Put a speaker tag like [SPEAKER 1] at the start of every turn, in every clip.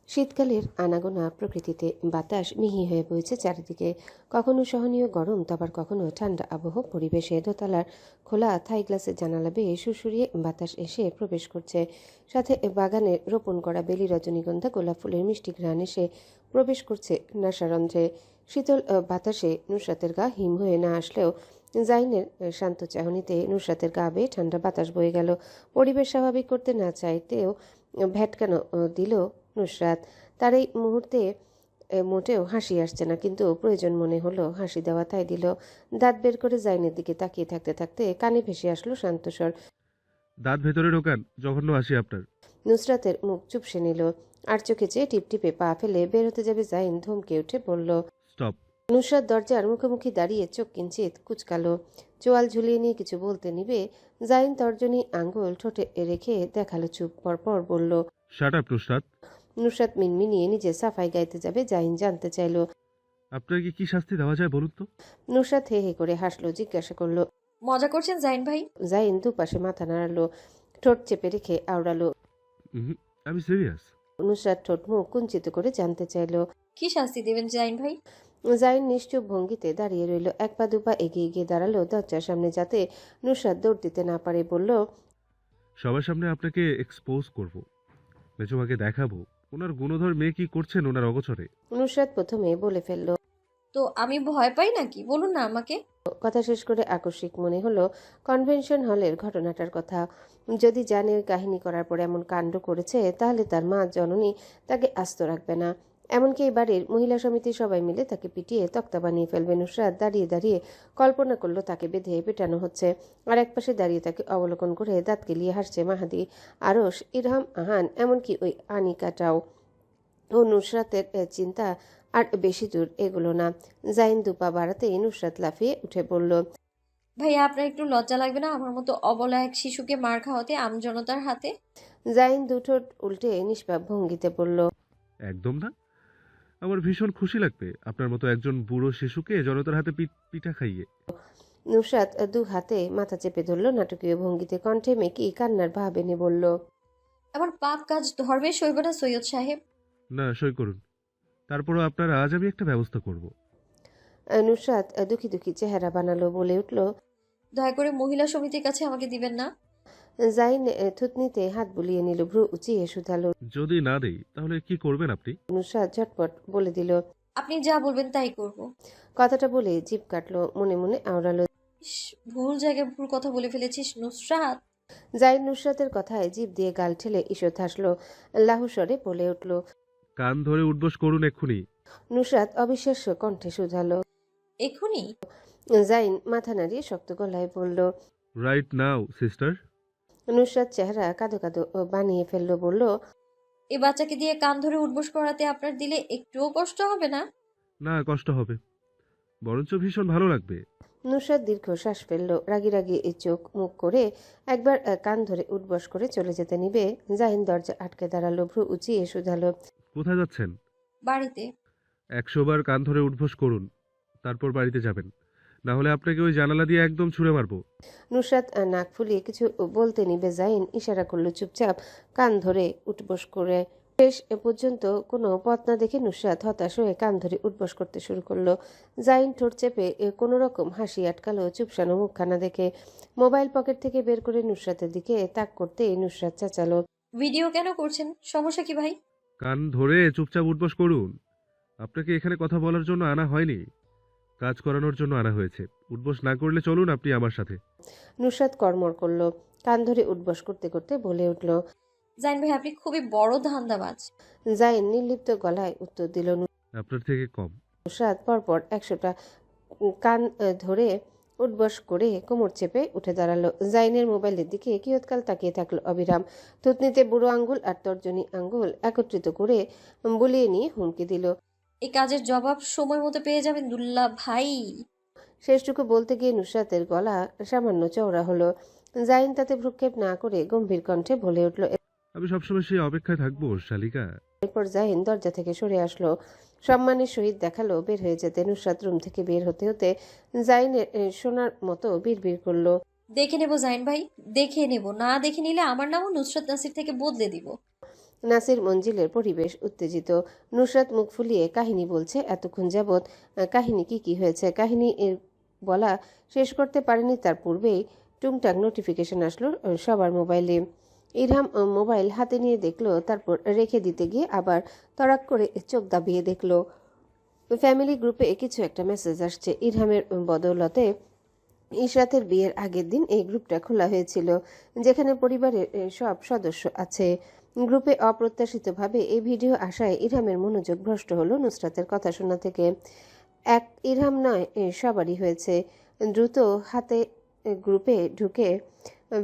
[SPEAKER 1] শীতকালের আনাগোনা প্রকৃতিতে বাতাস মিহি হয়ে বইছে চারিদিকে। কখনো সহনীয় গরম, তো আবার কখনো ঠান্ডা আবহ পরিবেশে। দোতলার খোলা থাই গ্লাসের জানালা বেয়ে সুরসুরিয়ে বাতাস এসে প্রবেশ করছে। সাথে বাগানে রোপণ করা বেলি, রজনীগন্ধা, গোলাপ ফুলের মিষ্টি ঘ্রাণ এসে প্রবেশ করছে নাসারন্ধ্রে। শীতল বাতাসে নুসরাতের গা হিম হয়ে না আসলেও জাইনের শান্ত চাহনিতে নুসরাতের গা বেয়ে ঠান্ডা বাতাস বয়ে গেল। পরিবেশ স্বাভাবিক করতে না চাইতেও ভ্যাটকানো দিল নুসরাত। তার এই মুহূর্তে মোটেও হাসি আসছে না, কিন্তু প্রয়োজন মনে হলো হাসি দেওয়া, তাই দিল। দাঁত বের করে জাইনের দিকে তাকিয়ে থাকতে থাকতে কানে ভেসে আসলো শান্ত স্বর।
[SPEAKER 2] দাঁত ভেতরে ঢোকান, জঘন্য হাসি আপনার।
[SPEAKER 1] নুসরাতের মুখ চুপসে নিল। আর চোখে চেয়ে টিপটিপে পা ফেলে বের হতে যাবে জাইন ধমকে উঠে বলল,
[SPEAKER 2] স্টপ।
[SPEAKER 1] নুসরাত দরজার মুখোমুখি দাঁড়িয়ে চোখ কিঞ্চিত কুচকালো। চোয়াল ঝুলিয়ে নিয়ে কিছু বলতে নিবে জাইন তর্জনী আঙ্গুল ঠোঁটে রেখে দেখালো চুপ। পরপর বলল,
[SPEAKER 2] শাট আপ নুসরাত।
[SPEAKER 1] নুসরাত মিনমিনিয়ে নিজে সাফাই গাইতে যাবে, জাইন জানতে চাইল।
[SPEAKER 2] আপনাকে কি শাস্তি দেওয়া যায় বলুন তো?
[SPEAKER 1] নুসরাত হে হে করে হাসলো, জিজ্ঞাসা করলো।
[SPEAKER 3] মজা করছেন জাইন ভাই?
[SPEAKER 1] জাইন দুপাশে মাথা নাড়ালো, ঠোঁট চেপে রেখে আওড়ালো।
[SPEAKER 2] উহুম, আমি সিরিয়াস।
[SPEAKER 1] নুসরাত ঠোঁট মুখ কুঞ্চিত করে জানতে চাইল।
[SPEAKER 3] কি শাস্তি দেবেন জাইন ভাই?
[SPEAKER 1] জাইন নিশ্চুপ ভঙ্গিতে দাঁড়িয়ে রইল। এক পা দুপা এগিয়ে গিয়ে দাঁড়ালো দরজার সামনে, যাতে নুসরাত দৌড় দিতে না পারে। বলল,
[SPEAKER 2] সবার সামনে আপনাকে এক্সপোজ করব, মেজমাকে দেখাবো ওনার গুণধর মেয়ে কি করছেন ওনার অগোচরে।
[SPEAKER 1] নুসরাত প্রথমে বলে ফেলল।
[SPEAKER 3] তো আমি ভয় পাই নাকি? বলুন না আমাকে।
[SPEAKER 1] কথা শেষ করে আকস্মিক মনে হলো কনভেনশন হলের ঘটনাটার কথা। যদি জানে কাহিনী করার পর এমন কাণ্ড করেছে, তাহলে তার মা জননী তাকে আস্ত রাখবে না। এমনকি এই বাড়ির মহিলা সমিতি সবাই মিলে তাকে পিটিয়ে তক্তা বানিয়ে ফেলবে। নুসরাত দাঁড়িয়ে দাঁড়িয়ে কল্পনা করলো তাকে বেঁধে পেটানো হচ্ছে, আর একপাশে দাঁড়িয়ে তাকে অবলোকন করে দাঁত কেলিয়ে হাসছে মাহাদি, আরশ, ইরহাম, আহান, এমনকি ওই আনিকাটাও। ও নুসরাতের চিন্তা আর বেশি দূর এগুলো না। জাইন দুপা বাড়াতেই নুসরাত লাফিয়ে উঠে বলল,
[SPEAKER 3] ভাইয়া আপনার একটু লজ্জা লাগবে না আমার মতো অবলা এক শিশুকে মার খাওয়াতে আমজনতার হাতে?
[SPEAKER 1] জাইন দুঠোঁট উল্টে নিষ্পাপ ভঙ্গিতে বলল,
[SPEAKER 2] একদম না। আমার ভীষণ খুশি লাগবে আপনার মতো একজন বুড়ো শিশুকে জনতার হাতে পিঠা খাইয়ে।
[SPEAKER 1] নুসরাত দু হাতে মাথা চেপে ধরল নাটকীয় ভঙ্গিতে, কণ্ঠে মেকি কান্নার ভাব এনে বলল,
[SPEAKER 3] আমার পাপ কাজ ধর্মে সইব না সৈয়দ সাহেব।
[SPEAKER 2] না, সই করুন। তারপরও আপনার আজ আমি একটা ব্যবস্থা করব।
[SPEAKER 1] নুসরাত দুঃখী দুঃখী চেহারা বানালো, বলে উঠল।
[SPEAKER 3] দয়া করে মহিলা সমিতির কাছে আমাকে দিবেন না।
[SPEAKER 1] জাইন থুতনিতে হাত বুলিয়ে নিল, ভ্রু উঁচিয়ে শুধালো।
[SPEAKER 2] যদি না দেই তাহলে কি করবেন আপনি?
[SPEAKER 1] নুসরাত ঝটপট বলে দিল।
[SPEAKER 3] আপনি যা বলবেন তাই করব।
[SPEAKER 1] কথাটা বলে জিভ কাটলো, মনে মনে আওড়ালো।
[SPEAKER 3] ইস, ভুল জায়গায় ভুল কথা বলে ফেলেছিস নুসরাত।
[SPEAKER 1] জাইন নুসরাতের কথায় জিভ দিয়ে গাল ঠেলে ঈষৎ হাসলো, লাহুস্বরে বলে উঠল।
[SPEAKER 2] কান ধরে উঠবোস করুন এক্ষুনি।
[SPEAKER 1] নুসরাত অবিশ্বাস্য কণ্ঠে শুধালো।
[SPEAKER 3] এখনই?
[SPEAKER 1] জাইন মাথা নাড়িয়ে শক্ত গলায় বলল।
[SPEAKER 2] Right now sister.
[SPEAKER 1] নুসরাত চেহারা কাঁদো কাঁদো বানিয়ে ফেললো, বলল।
[SPEAKER 3] এই বাচ্চাকে দিয়ে কান ধরে উঠবোস করাতে আপনার দিলে একটুও কষ্ট হবে না?
[SPEAKER 2] না, কষ্ট হবে, বরঞ্চ ভীষণ ভালো লাগবে।
[SPEAKER 1] নুসরাত দীর্ঘ শ্বাস ফেললো, রাগি রাগি চোখ মুখ করে একবার কান ধরে উঠবস করে চলে যেতে নিবে, জাইন দরজা আটকে দাঁড়ালো, ভ্রু উঁচিয়ে শুধালো।
[SPEAKER 2] কোথায় যাচ্ছেন?
[SPEAKER 3] বাড়িতে।
[SPEAKER 2] 100 বার কান ধরে উঠবোস করুন, তারপর বাড়িতে যাবেন। না হলে আপনাকে ওই জানালা দিয়ে একদম ছুঁড়ে মারবো।
[SPEAKER 1] নুসরাত নাক ফুলিয়ে কিছু বলতে নিবে, জাইন ইশারা করলো চুপচাপ কান ধরে উঠবস করে। শেষ পর্যন্ত কোনো পথ না দেখে নুসরাত হতাশ হয়ে কান ধরে উঠবস করতে শুরু করলো। জাইন ঠোঁট চেপে কোনো রকম হাসি আটকালো চুপসানো মুখখানা দেখে। মোবাইল পকেট থেকে বের করে নুসরাতের দিকে তাক করতে নুসরাত চেঁচালো।
[SPEAKER 3] ভিডিও কেন করছেন? সমস্যা কি ভাই?
[SPEAKER 2] কান ধরে চুপচাপ উঠবোস করুন। আপনাকে এখানে কথা বলার জন্য আনা হয়নি, কাজ করানোর জন্য আনা হয়েছে। উঠবোস না করলে চলুন আপনি আমার সাথে।
[SPEAKER 1] নুসরাত কড়মড় করলো, কান ধরে উঠবস করতে করতে বলে উঠল।
[SPEAKER 3] জাইন ভাই আপনি খুবই বড় ধান্দাবাজ।
[SPEAKER 1] জাইন নির্লিপ্ত গলায় উত্তর দিল।
[SPEAKER 2] আপনার থেকে কম।
[SPEAKER 1] নুসরাত পরপর 100টা কান ধরে উঠবস করে কোমর চেপে উঠে দাঁড়ালো। জাইনের মোবাইলের দিকে কিয়ৎকাল তাকিয়ে থাকলো অবিরাম। থুতনিতে বুড়ো আঙ্গুল আর তর্জনী আঙ্গুল একত্রিত করে বুলিয়ে নিয়ে হুমকি দিল।
[SPEAKER 3] এই কাজের জবাব সময় মতো পেয়ে যাবেন দুল্লা ভাই।
[SPEAKER 1] শেষটুকু বলতে গিয়ে নুসরাতের গলা সামান্য চওড়া হলো। জাইন তাতে ভ্রুক্ষেপ না করে গম্ভীর কণ্ঠে বলে উঠল।
[SPEAKER 2] আমি সবসময় সেই অপেক্ষায় থাকবো শালিকা।
[SPEAKER 1] এরপর জাহিন দরজা থেকে সরে আসলো, সম্মানের সহিত দেখালো বের হয়ে যেতে। নুসরাত রুম থেকে বের হতে হতে জাইনের শোনার মতো বিড়বিড় করলো।
[SPEAKER 3] দেখে নেব জাইন ভাই, দেখে নেব। না দেখে নিলে আমার নামও নুসরাত নাসির থেকে বদলে দিব।
[SPEAKER 1] নাসির মঞ্জিলের পরিবেশ উত্তেজিত। নুসরাত মুখ ফুলিয়ে কাহিনী বলছে এতক্ষণ যাবৎ। কাহিনী কি হয়েছে? কাহিনী বলা শেষ করতে পারেনি তার পূর্বেই টুংটাং নোটিফিকেশন আসলো সবার মোবাইলে। ইরহাম মোবাইল হাতে নিয়ে দেখলো, তারপর রেখে দিতে গিয়ে আবার তড়াক করে চোখ দাবিয়ে দেখলো ফ্যামিলি গ্রুপে কিছু একটা মেসেজ আসছে। ইরহামের বদৌলতে ইশরাতের বিয়ের আগের দিন এই গ্রুপটা খোলা হয়েছিল, যেখানে পরিবারের সব সদস্য আছে। গ্রুপে অপ্রত্যাশিতভাবে এই ভিডিও আসায় ইরহামের মনোযোগ ভ্রষ্ট হলো নুসরাতের কথা শোনা থেকে। এক ইরহাম নয়, সবারই হয়েছে। দ্রুত হাতে গ্রুপে ঢুকে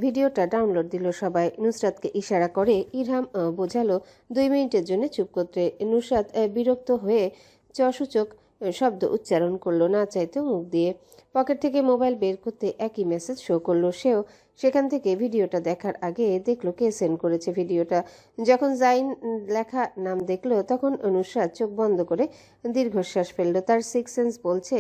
[SPEAKER 1] ভিডিওটা ডাউনলোড দিল সবাই। নুসরাতকে ইশারা করে ইরহাম বোঝালো 2 মিনিটের জন্য চুপ করতে। নুসরাত বিরক্ত হয়ে চসূচক শব্দ উচ্চারণ করলো, না চাইতেও মুখ দিয়ে। পকেট থেকে মোবাইল বের করতে একই মেসেজ শো করলো। সেও সেখান থেকে ভিডিওটা দেখার আগে দেখলো কে সেন্ড করেছে ভিডিওটা। যখন জাইন লেখা নাম দেখলো তখন নুসরাত চোখ বন্ধ করে দীর্ঘশ্বাস ফেললো। তার সিক্স সেন্স বলছে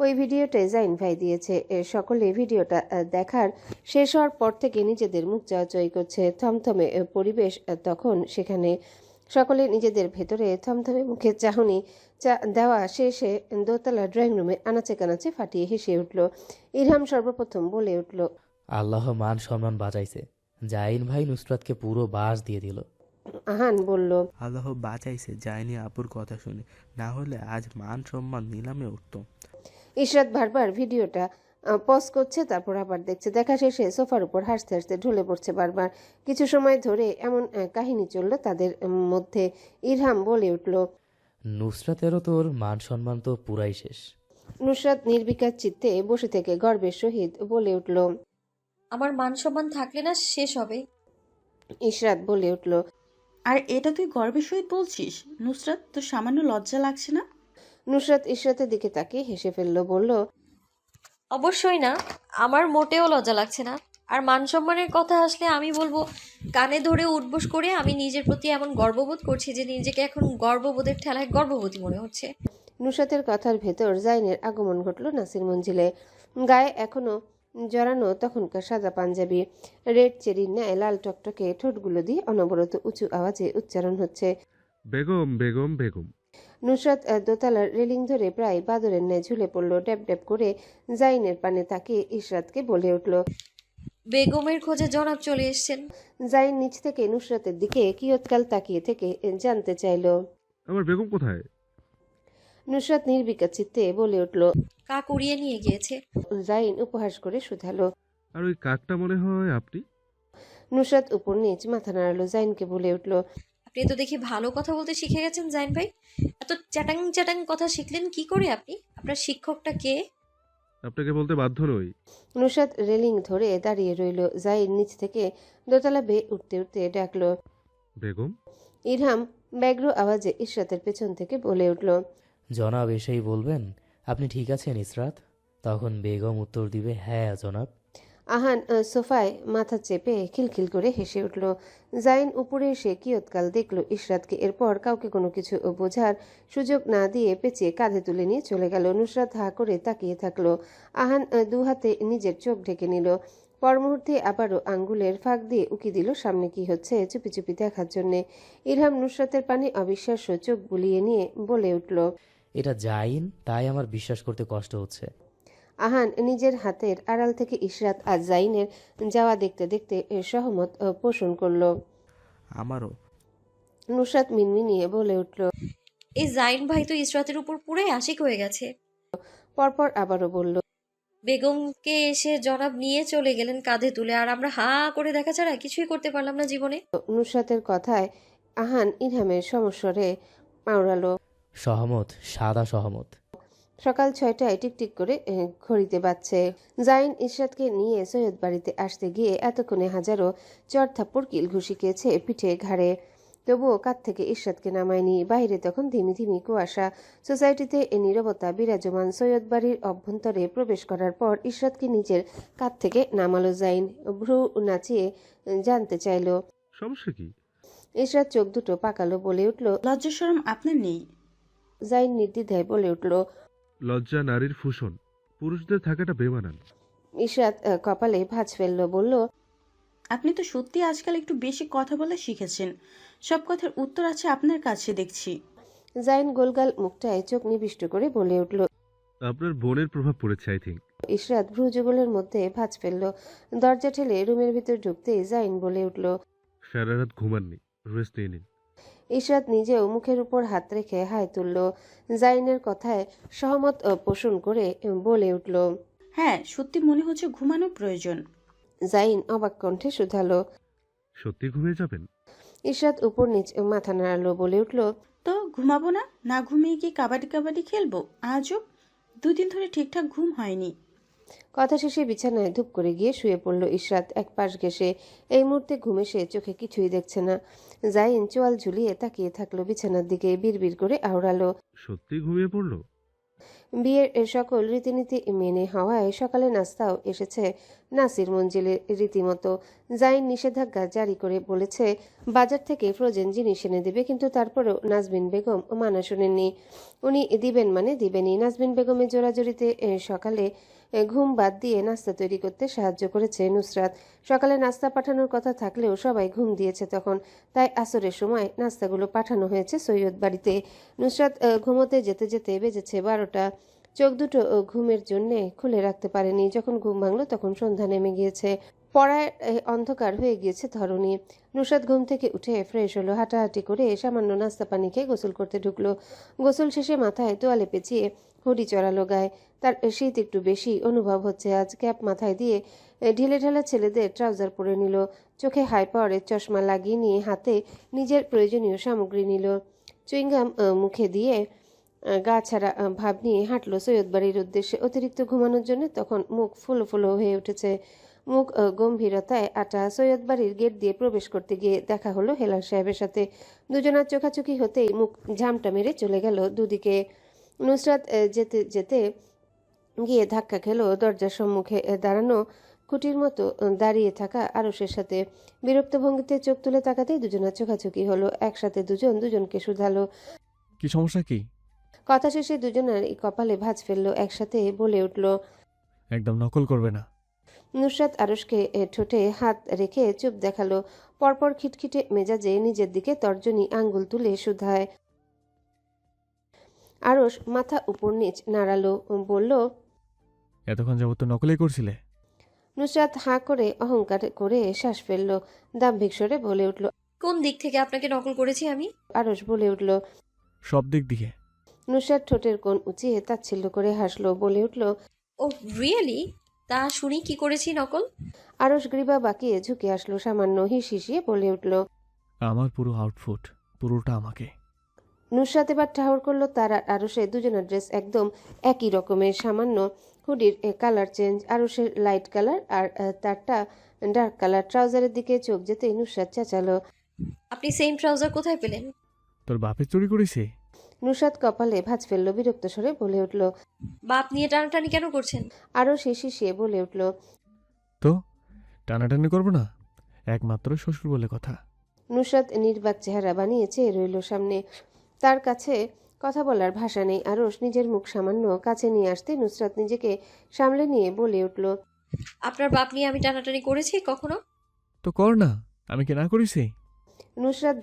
[SPEAKER 1] ওই ভিডিওটাই জাইন ভাই দিয়েছে। সকলে ভিডিওটা দেখার শেষ হওয়ার পর থেকে নিজেদের মুখ চাওয়াচাই করছে। থমথমে পরিবেশ তখন সেখানে। সকলে নিজেদের ভেতরে থমথমে মুখে চাহনি দেওয়া শেষে দোতলা ড্রয়িং রুমে আনাচে কানাচে ফাটিয়ে হেসে উঠল। ইরহাম সর্বপ্রথম বলে উঠল,
[SPEAKER 4] আল্লাহ মান সম্মান বাঁচাইছে। জাইন ভাই নুসরাতকে পুরো বাস দিয়ে দিল।
[SPEAKER 1] আহান বলল,
[SPEAKER 5] আল্লাহ বাঁচাইছে যায়নি আপুর কথা শুনে, না হলে আজ মান সম্মান নিলামে উঠত।
[SPEAKER 1] ইশরাত বারবার ভিডিওটা পজ করছে, তারপর আবার দেখছে। দেখা শেষে সোফার উপর হাসতে হাসতে ঢলে পড়ছে বারবার। কিছু সময় ধরে এমন কাহিনী চলল তাদের মধ্যে। ইরহাম বলে উঠল,
[SPEAKER 4] নুসরাতেরও তোর মান সম্মান তো পুরাই শেষ।
[SPEAKER 1] নুসরাত নির্বিকার চিত্তে বসে থেকে গর্বের সহিত বলে উঠল।
[SPEAKER 3] আমার মান সম্মান থাকলে না শেষ হবে।
[SPEAKER 1] ইশরাত বলে উঠল,
[SPEAKER 6] আর এটা তুই গর্বের সহিত বলছিস? নুসরাত, তোর সামান্য লজ্জা লাগছে না?
[SPEAKER 1] নুসরাত ইশরাতের দিকে তাকিয়ে হেসে ফেলল, বলল,
[SPEAKER 3] অবশ্যই না, আমার মোটেও লজ্জা লাগছে না। আর মান সম্মানের কথা আসলে আমি বলবো, কানে ধরে উঠবোস করে আমি নিজের প্রতি এমন গর্ববোধ করছি যে নিজেকে এখন গর্ববোধের ঠেলায় গর্ভবতী মনে হচ্ছে।
[SPEAKER 1] নুসরাতের কথার ভেতর জাইনের আগমন ঘটল নাসির মঞ্জিলে। গায়ে এখনো জড়ানো তখনকার সাদা পাঞ্জাবি, রেড চেরির ন্যায় লাল টকটকে ঠোঁটগুলো দিয়ে অনবরত উঁচু আওয়াজে উচ্চারণ হচ্ছে।
[SPEAKER 2] বেগম বেগম বেগম।
[SPEAKER 1] নুসরাত দোতলার রেলিং ধরে প্রায় বাদরের ন্যায় ঝুলে পড়ল। ড্যাব ড্যাব করে জাইনের পানে তাকিয়ে ইশরাতকে বলে উঠল।
[SPEAKER 3] বেগমের খোঁজে জনাব চলে এসেছেন।
[SPEAKER 1] জাইন নিচ থেকে নুসরাতের দিকে কিয়ৎকাল তাকিয়ে থেকে জানতে চাইল।
[SPEAKER 2] আমার বেগম কোথায়?
[SPEAKER 1] নুসরাত নির্বিকার চিত্তে বলে উঠল।
[SPEAKER 3] কাক উড়িয়ে নিয়ে গিয়েছে।
[SPEAKER 1] জাইন উপহাস করে শুধালো।
[SPEAKER 2] আর ওই কাকটা মনে হয় আপনি।
[SPEAKER 1] নুসরাত উপর নিচ মাথা নাড়ালো। জাইনকে বলে উঠল,
[SPEAKER 3] আপনি তো দেখি ভালো কথা বলতে শিখে গেছেন জাইন ভাই। এত চ্যাটাং চ্যাটাং কথা শিখলেন কি করে আপনি? আপনার শিক্ষকটা কে?
[SPEAKER 2] আপনাকে বলতে বাধ্য নই।
[SPEAKER 1] নুসরাত রেলিং ধরে দাঁড়িয়ে রইল। জাইন নিচ থেকে দোতলা বেয়ে উঠতে উঠতে ডাকলো।
[SPEAKER 2] বেগম।
[SPEAKER 1] ইরহাম ব্যগ্র আওয়াজে ইশরাতের পেছন থেকে বলে উঠল।
[SPEAKER 4] জনাব এসেই বলবেন আপনি ঠিক আছেন ইসরাত। তখন বেগম উত্তর দিবে, হ্যাঁ জনাব।
[SPEAKER 1] আহান সোফায় মাথা চেপে খিলখিল করে হেসে উঠল। জাইন উপরে এসে কিয়ৎকাল দেখল ইশরাতকে। এরপর কাউকে কোনো কিছু বোঝার সুযোগ না দিয়ে পেঁচিয়ে কাঁধে তুলে নিয়ে চলে গেল। নুসরাত হা করে তাকিয়ে থাকলো। আহান দু হাতে নিজের চোখ ঢেকে নিল। পর মুহূর্তে আবারও আঙ্গুলের ফাঁক দিয়ে উকি দিল সামনে কি হচ্ছে চুপি চুপি দেখার জন্যে। ইরহাম নুসরাতের পানে অবিশ্বাস্য চোখ বুলিয়ে নিয়ে বলে উঠল।
[SPEAKER 4] এটা জাইন, তাই আমার বিশ্বাস করতে কষ্ট হচ্ছে।
[SPEAKER 1] আহান নিজের হাতের আড়াল থেকে ইশরাত আর জাইনের যাওয়া দেখতে দেখতে সহমত পোষণ করল।
[SPEAKER 5] আমারও।
[SPEAKER 1] নুসরাত মিনমিনিয়ে বলে উঠল।
[SPEAKER 3] এই জাইন ভাই তো ইসরাতের উপর পুরাই আশিক হয়ে গেছে।
[SPEAKER 1] পরপর আবারও বলল।
[SPEAKER 3] বেগমকে এসে জনাব নিয়ে চলে গেলেন কাঁধে তুলে, আর আমরা হা করে দেখা ছাড়া কিছুই করতে পারলাম না জীবনে।
[SPEAKER 1] নুসরাতের কথায় আহান ইরহামের সমস্বরে মাওড়ালো।
[SPEAKER 4] সহমত, সাদা সহমত।
[SPEAKER 1] সকাল 6টায় টিকটিক করে ঘড়িতে বাজছে। জাইন ইশরাতকে নিয়ে সৈয়দ বাড়িতে আসতে গিয়ে এতক্ষণে হাজারো চর থাপ্পড় কিল ঘুষি খেয়েছে পিঠে ঘাড়ে, তবুও কাঁধ থেকে ইশরাতকে নামায়নি। বাইরে তখন ধিমি ধিমি কুয়াশা। সোসাইটিতে নীরবতা বিরাজমান। সৈয়দ বাড়ির অভ্যন্তরে প্রবেশ করার পর ইশরাতকে নিজের কাঁধ থেকে নামালো জাইন। ভ্রু নাচিয়ে জানতে চাইল।
[SPEAKER 2] সমস্যা কি?
[SPEAKER 1] ইশরাত চোখ দুটো পাকালো, বলে উঠল।
[SPEAKER 6] লজ্জা শরম আপনার নেই?
[SPEAKER 1] জাইন নির্দ্বিধায় বলে উঠল।
[SPEAKER 2] লজ্জা নারীর ভূষণ, পুরুষদের থাকাটা বেমানান।
[SPEAKER 1] ইশরাত কপালে ভাঁজ ফেলল, বলল।
[SPEAKER 6] আপনি তো সত্যি আজকাল একটু বেশি কথা বলা শিখেছেন। সব কথার উত্তর আছে আপনার কাছে দেখছি।
[SPEAKER 1] জাইন গোলগাল মুখটায় চোখ নিবিষ্ট করে বলে উঠল।
[SPEAKER 2] আপনার বোনের প্রভাব পড়েছে আই থিঙ্ক।
[SPEAKER 1] ইশরাত ভ্রুযুগলের মধ্যে ভাঁজ ফেলল। দরজা ঠেলে রুমের ভিতর ঢুকতেই জাইন বলে উঠল।
[SPEAKER 2] সারা রাত ঘুমাননি, রেস্ট নিয়ে নিন।
[SPEAKER 1] ইশরাত নিজেও মুখের উপর হাত রেখে হাই তুলল। জাইনের কথায় সহমত পোষণ করে বলে উঠল।
[SPEAKER 6] হ্যাঁ, সত্যি মনে হচ্ছে ঘুমানো প্রয়োজন।
[SPEAKER 1] জাইন অবাক কণ্ঠে শুধালো।
[SPEAKER 2] সত্যি ঘুমিয়ে যাবেন?
[SPEAKER 1] ইশরাত উপর নিচ মাথা নাড়ালো, বলে উঠল।
[SPEAKER 6] তো ঘুমাবো না? না ঘুমিয়ে কি কাবাডি কাবাডি খেলবো? আজও 2 দিন ধরে ঠিকঠাক ঘুম হয়নি।
[SPEAKER 1] কথা শেষে বিছানায় ধুপ করে গিয়ে শুয়ে পড়ল ইশরাত এক পাশ ঘেঁষে। এই মুহূর্তে ঘুমে সে চোখে কিছুই দেখছে না। জাইন চোয়াল ঝুলিয়ে তাকিয়ে থাকলো বিছানার দিকে, বিড়বিড় করে আওড়ালো।
[SPEAKER 2] সত্যি ঘুমিয়ে পড়লো?
[SPEAKER 1] বিয়ের সকল রীতিনীতি মেনে হওয়ায় সকালে নাস্তাও এসেছে নাসির মঞ্জিলের রীতিমতো। জাইন নিষেধাজ্ঞা জারি করে বলেছে বাজার থেকে ফ্রোজেন জিনিস এনে দেবে, কিন্তু তারপরেও নাজবিন বেগম মানা শোনেননি। উনি দিবেন মানে দিবেনই। নাজবিন বেগমের জোরাজোরিতে সকালে ঘুম বাদ দিয়ে নাস্তা তৈরি করতে সাহায্য করেছে নুসরাত। সকালে নাস্তা পাঠানোর কথা থাকলেও সবাই ঘুম দিয়েছে তখন, তাই আসরের সময় নাস্তাগুলো পাঠানো হয়েছে সৈয়দ বাড়িতে। নুসরাত ঘুমোতে যেতে যেতে বেজেছে 12টা। চোখ দুটো ঘুমের জন্যে খুলে রাখতে পারেনি। যখন ঘুম ভাঙল তখন সন্ধ্যা নেমে গিয়েছে। পড়ায় অন্ধকার হয়ে গিয়েছে ধরণী। নুসরাত ঘুম থেকে উঠে ফ্রেশ হলো, হাঁটাহাঁটি করে সামান্য নাস্তা পানি খেয়ে গোসল করতে ঢুকলো। গোসল শেষে মাথায় তোয়ালে পেঁচিয়ে হুডি চড়ালো গায়ে। তার শীত একটু বেশি অনুভব হচ্ছে আজ। ক্যাপ মাথায় দিয়ে ঢিলে ঢালা ছেলেদের ট্রাউজার পরে নিল। চোখে হাই পাওয়ারের চশমা লাগিয়ে নিয়ে হাতে নিজের প্রয়োজনীয় সামগ্রী নিল। চুইংগাম মুখে দিয়ে গা ছাড়া ভাব নিয়ে হাঁটলো সৈয়দ বাড়ির উদ্দেশ্যে। অতিরিক্ত ঘুমানোর জন্য তখন মুখ ফুলো ফুলো হয়ে উঠেছে, মুখ গম্ভীরতায় আটা। সৈয়দ বাড়ির গেট দিয়ে প্রবেশ করতে গিয়ে দেখা হলো হেলাল সাহেবের সাথে। দুজনার চোখাচোখি হতেই মুখ ঝামটা মেরে চলে গেল দুদিকে। নুসরাত যেতে যেতে গিয়ে ধাক্কা খেলো দরজার সম্মুখে দাঁড়ানো খুঁটির মতো দাঁড়িয়ে থাকা আরশের সাথে। বিরক্ত ভঙ্গিতে চোখ তুলে তাকাতেই দুজনার চোখাচোখি হলো। একসাথে দুজনকে শুধালো।
[SPEAKER 7] কি সমস্যা কি?
[SPEAKER 1] কথা শেষে দুজনের কপালে ভাঁজ ফেললো, একসাথে বলে উঠল।
[SPEAKER 7] একদম নকল করবে না।
[SPEAKER 1] নুসরাত আরশকে ঠোঁটে হাত রেখে চুপ দেখালো। পরপর খিটখিটে মেজাজে নিজের দিকে তর্জনী আঙ্গুল তুলে শুধায়। আরশ মাথা উপর নিচ নাড়ালো, বলল।
[SPEAKER 7] এতক্ষণ যাবত তো নকলই করছিলে।
[SPEAKER 1] নুসরাত হাঁ করে অহংকার করে শ্বাস ফেলল, দাম্ভিক স্বরে বলে উঠল।
[SPEAKER 3] কোন দিক থেকে আপনাকে নকল করেছি আমি?
[SPEAKER 1] আরশ বলে উঠল।
[SPEAKER 7] সব দিক দিয়ে।
[SPEAKER 1] নুসরাত ঠোঁটের কোণ উঁচিয়ে তাচ্ছিল্য করে হাসলো, বলে উঠল।
[SPEAKER 3] ও রিয়েলি? তা শুনি কি করেছি নকল?
[SPEAKER 1] আরশ গ্রীবা বাঁকিয়ে ঝুঁকে আসলো সামান্য, হিসিয়ে বলে উঠল।
[SPEAKER 7] আমার পুরো আউটফুট, পুরোটা আমাকে।
[SPEAKER 1] নুসরাত এবার ঠাহর করলো। তার আর আরশের দুজনের ড্রেস একদম একই রকমের, সামান্য হুডির কালার চেঞ্জ। আরশের লাইট কালার আর তারটা ডার্ক কালার। ট্রাউজারের দিকে চোখ যেতেই নুসরাত চেঁচালো।
[SPEAKER 3] আপনি সেম ট্রাউজার কোথায় পেলেন?
[SPEAKER 7] তোর বাপের চুরি করেছে?
[SPEAKER 1] নুসরাত কপালে ভাঁজ ফেললো, বিরক্ত স্বরে বলে উঠল।
[SPEAKER 3] বাপ নিয়ে টানাটানি কেন করছেন?
[SPEAKER 1] আরশ হিসিয়ে বলে উঠল।
[SPEAKER 7] তো টানাটানি করবো না? একমাত্র শ্বশুর বলে কথা।
[SPEAKER 1] নুসরাত নির্বাক চেহারা বানিয়ে চেয়ে রইল সামনে। তার কাছে কথা বলার ভাষা নেই। আরশ নিজের মুখ সামান্য কাছে নিয়ে আসতে নুসরাত নিজেকে সামলে নিয়ে বলে উঠল।
[SPEAKER 3] আপনার বাপ নিয়ে আমি টানাটানি করেছি কখনো?
[SPEAKER 7] তো কর না, আমি কি না করেছি?
[SPEAKER 1] নুসরাত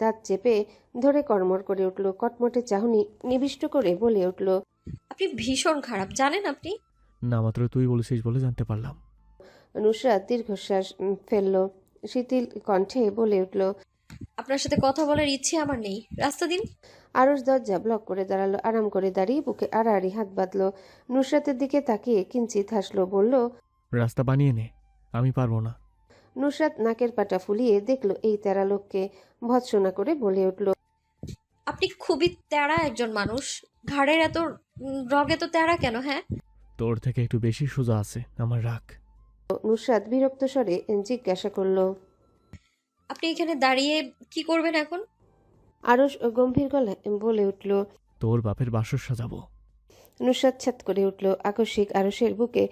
[SPEAKER 1] দাঁত চেপে ধরে কড়মড় করে উঠল। কটমটে চাহনি নিবিষ্ট করে বলে উঠল।
[SPEAKER 3] আপনি ভীষণ খারাপ, জানেন আপনি?
[SPEAKER 7] না মাত্র তুই বলেছিস বলে জানতে পারলাম।
[SPEAKER 1] নুসরাত দীর্ঘশ্বাস ফেলল, শিথিল কণ্ঠে বলে উঠল।
[SPEAKER 3] আপনার সাথে কথা বলার ইচ্ছে আমার নেই, রাস্তা দিন।
[SPEAKER 1] আরশ দরজা ব্লক করে দাঁড়ালো। আরাম করে দাঁড়িয়ে বুকে আড়াআড়ি হাত বাঁধল। নুসরাতের দিকে তাকিয়ে কিঞ্চিত হাসলো, বলল।
[SPEAKER 7] রাস্তা বানিয়ে নে, আমি পারবো না।
[SPEAKER 1] নুসরাত নাকের পাটা ফুলিয়ে দেখলো এই তেরা লোককে, ভৎসনা করে বলে উঠল।
[SPEAKER 3] আপনি খুবই তেড়া একজন মানুষ। ঘাড়ের এত রগ এত তেড়া কেন? হ্যাঁ,
[SPEAKER 7] তোর থেকে একটু বেশি সোজা আছে আমার রাগ।
[SPEAKER 1] নুসরাত বিরক্ত স্বরে জিজ্ঞাসা করলো।
[SPEAKER 3] আপনি এখানে দাঁড়িয়ে কি করবেন এখন?
[SPEAKER 1] আরশ গম্ভীর গলায় বলে উঠল।
[SPEAKER 7] তোর বাপের বাসর সাজাবো।
[SPEAKER 1] নুসরাত ছাত করে উঠল। আকস্মিক আরশের বুকে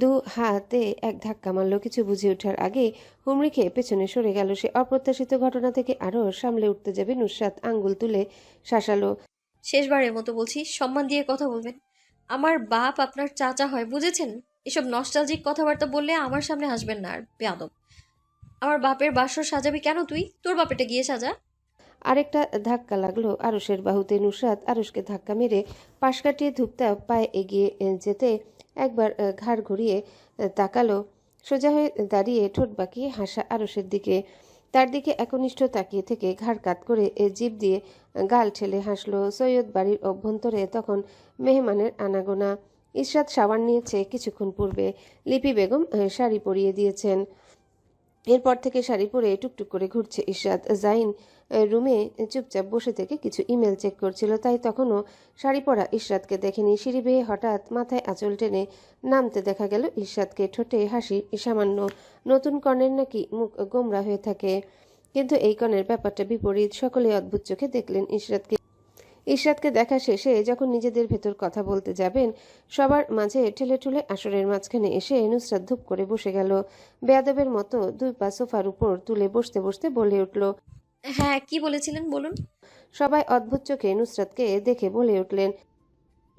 [SPEAKER 1] 2 হাতে এক ধাক্কা মারল। কিছু বুঝে ওঠার আগে হুমড়ি খেয়ে পেছনে সরে গেল সে। অপ্রত্যাশিত ঘটনা থেকে আরও সামলে উঠতে যাবে নুসরাত আঙ্গুল তুলে শাসালো।
[SPEAKER 3] শেষবারের মতো বলছি, সম্মান দিয়ে কথা বলবেন। আমার বাপ আপনার চাচা হয়, বুঝেছেন? এসব নস্টালজিক কথাবার্তা বললে আমার সামনে হাসবেন না আর, বেয়াদব। আমার বাপের বাসর সাজাবি কেন তুই? তোর বাপেটা গিয়ে সাজা।
[SPEAKER 1] আরেকটা ধাক্কা লাগলো আরুষের বাহুতে। নুসরাত আরুষকে ধাক্কা মেরে পাশ কাটিয়ে ধুপতা পায়ে এগিয়ে যেতে একবার ঘাড় ঘুরিয়ে তাকালো। সোজা হয়ে দাঁড়িয়ে ঠোঁট বাঁকিয়ে হাসা আরুষের দিকে। তার দিকে একনিষ্ঠ তাকিয়ে থেকে ঘাড় কাত করে জিভ দিয়ে গাল ঠেলে হাসলো। সৈয়দ বাড়ির অভ্যন্তরে তখন মেহমানের আনাগোনা। ইশরাত শাওয়ার নিয়েছে কিছুক্ষণ পূর্বে। লিপি বেগম শাড়ি পরিয়ে দিয়েছেন। এরপর থেকে শাড়ি পরে টুকটুক করে ঘুরছে ইশরাত। জাইন রুমে চুপচাপ বসে থেকে কিছু ইমেল চেক করছিল, তাই তখনও শাড়ি পরা ইশরাতকে দেখেনি। সিঁড়ি বেয়ে হঠাৎ মাথায় আঁচল টেনে নামতে দেখা গেল ইশরাতকে। ঠোঁটে হাসি সামান্য। নতুন কনের নাকি মুখ গোমরা হয়ে থাকে, কিন্তু এই কনের ব্যাপারটা বিপরীত। সকলে অদ্ভুত চোখে দেখলেন ইশরাতকে। ইশরাতকে দেখা শেষে যখন নিজেদের ভেতর কথা বলতে যাবেন, সবার মাঝে ঠেলে ঠুলে আসরের মাঝখানে এসে নুসরাত ধুপ করে বসে গেল। বেয়াদবের মতো দুই পা সোফার উপর তুলে বসতে বসতে বলে উঠল।
[SPEAKER 3] হ্যাঁ, কি বলেছিলেন বলুন।
[SPEAKER 1] সবাই অদ্ভুত চোখে নুসরাতকে দেখে বলে উঠলেন।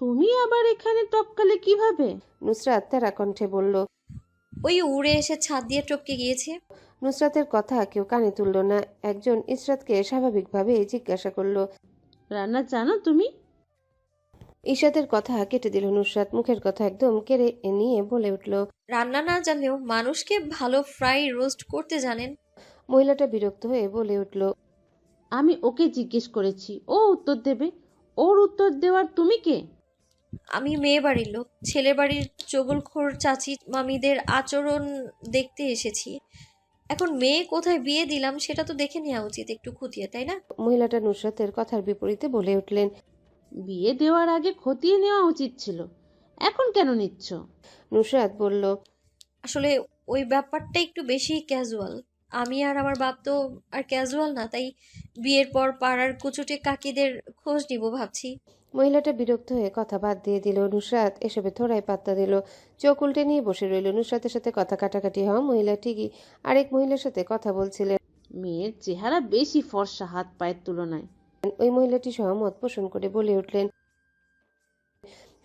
[SPEAKER 6] তুমি আবার এখানে টপকালে কিভাবে?
[SPEAKER 1] নুসরাত তেরা কণ্ঠে বলল।
[SPEAKER 3] ওই উড়ে এসে ছাদ দিয়ে টপকে গিয়েছে।
[SPEAKER 1] নুসরাতের কথা কেউ কানে তুলল না। একজন ইশরাতকে স্বাভাবিকভাবে জিজ্ঞাসা করল।
[SPEAKER 6] রান্না জানো তুমি?
[SPEAKER 1] ইশরাতের কথা কেটে দিল নুসরাত। মুখের কথা একদম কেড়ে নিয়ে বলে উঠল।
[SPEAKER 3] রান্না না জানলেও মানুষকে ভালো ফ্রাই রোস্ট করতে জানেন।
[SPEAKER 1] মহিলাটা বিরক্ত হয়ে বলে উঠল।
[SPEAKER 6] আমি ওকে জিজ্ঞেস করেছি, ও উত্তর দেবে। ওর উত্তর দেওয়ার তুমি কে?
[SPEAKER 3] আমি মেয়ে বাড়ির লোক, ছেলের বাড়ির চগলখোর চাচি মামিদের আচরণ দেখতে এসেছি। এখন মেয়ে কোথায় বিয়ে দিলাম সেটা তো দেখে নেওয়া উচিত একটু খুঁটিয়ে, তাই না?
[SPEAKER 1] মহিলাটা নুসরাতের কথার বিপরীতে বলে উঠলেন।
[SPEAKER 6] বিয়ে দেওয়ার আগে খতিয়ে নেওয়া উচিত ছিল, এখন কেন নিচ্ছ?
[SPEAKER 1] নুসরাত বলল।
[SPEAKER 3] আসলে ওই ব্যাপারটা একটু বেশি ক্যাজুয়াল। আমি আর আমার বাপ তো আর ক্যাজুয়াল না, তাই বিয়ের পর পাড়ার কুচুটে কাকিদের খোঁজ নিব ভাবছি।
[SPEAKER 1] মহিলাটা বিরক্ত হয়ে কথা বাদ দিয়ে দিল। নুসরাত এসবে থোড়াই পাত্তা দিল। চোখ উল্টে নিয়ে বসে রইল। নুসরাতের সাথে কথা কাটাকাটি হওয়া মহিলা ঠিকই আরেক মহিলার সাথে কথা বলছিলেন।
[SPEAKER 6] মেয়ের চেহারা বেশি ফর্সা হাত পায়ের তুলনায়।
[SPEAKER 1] ওই মহিলাটি সহমত পোষণ করে বলে উঠলেন।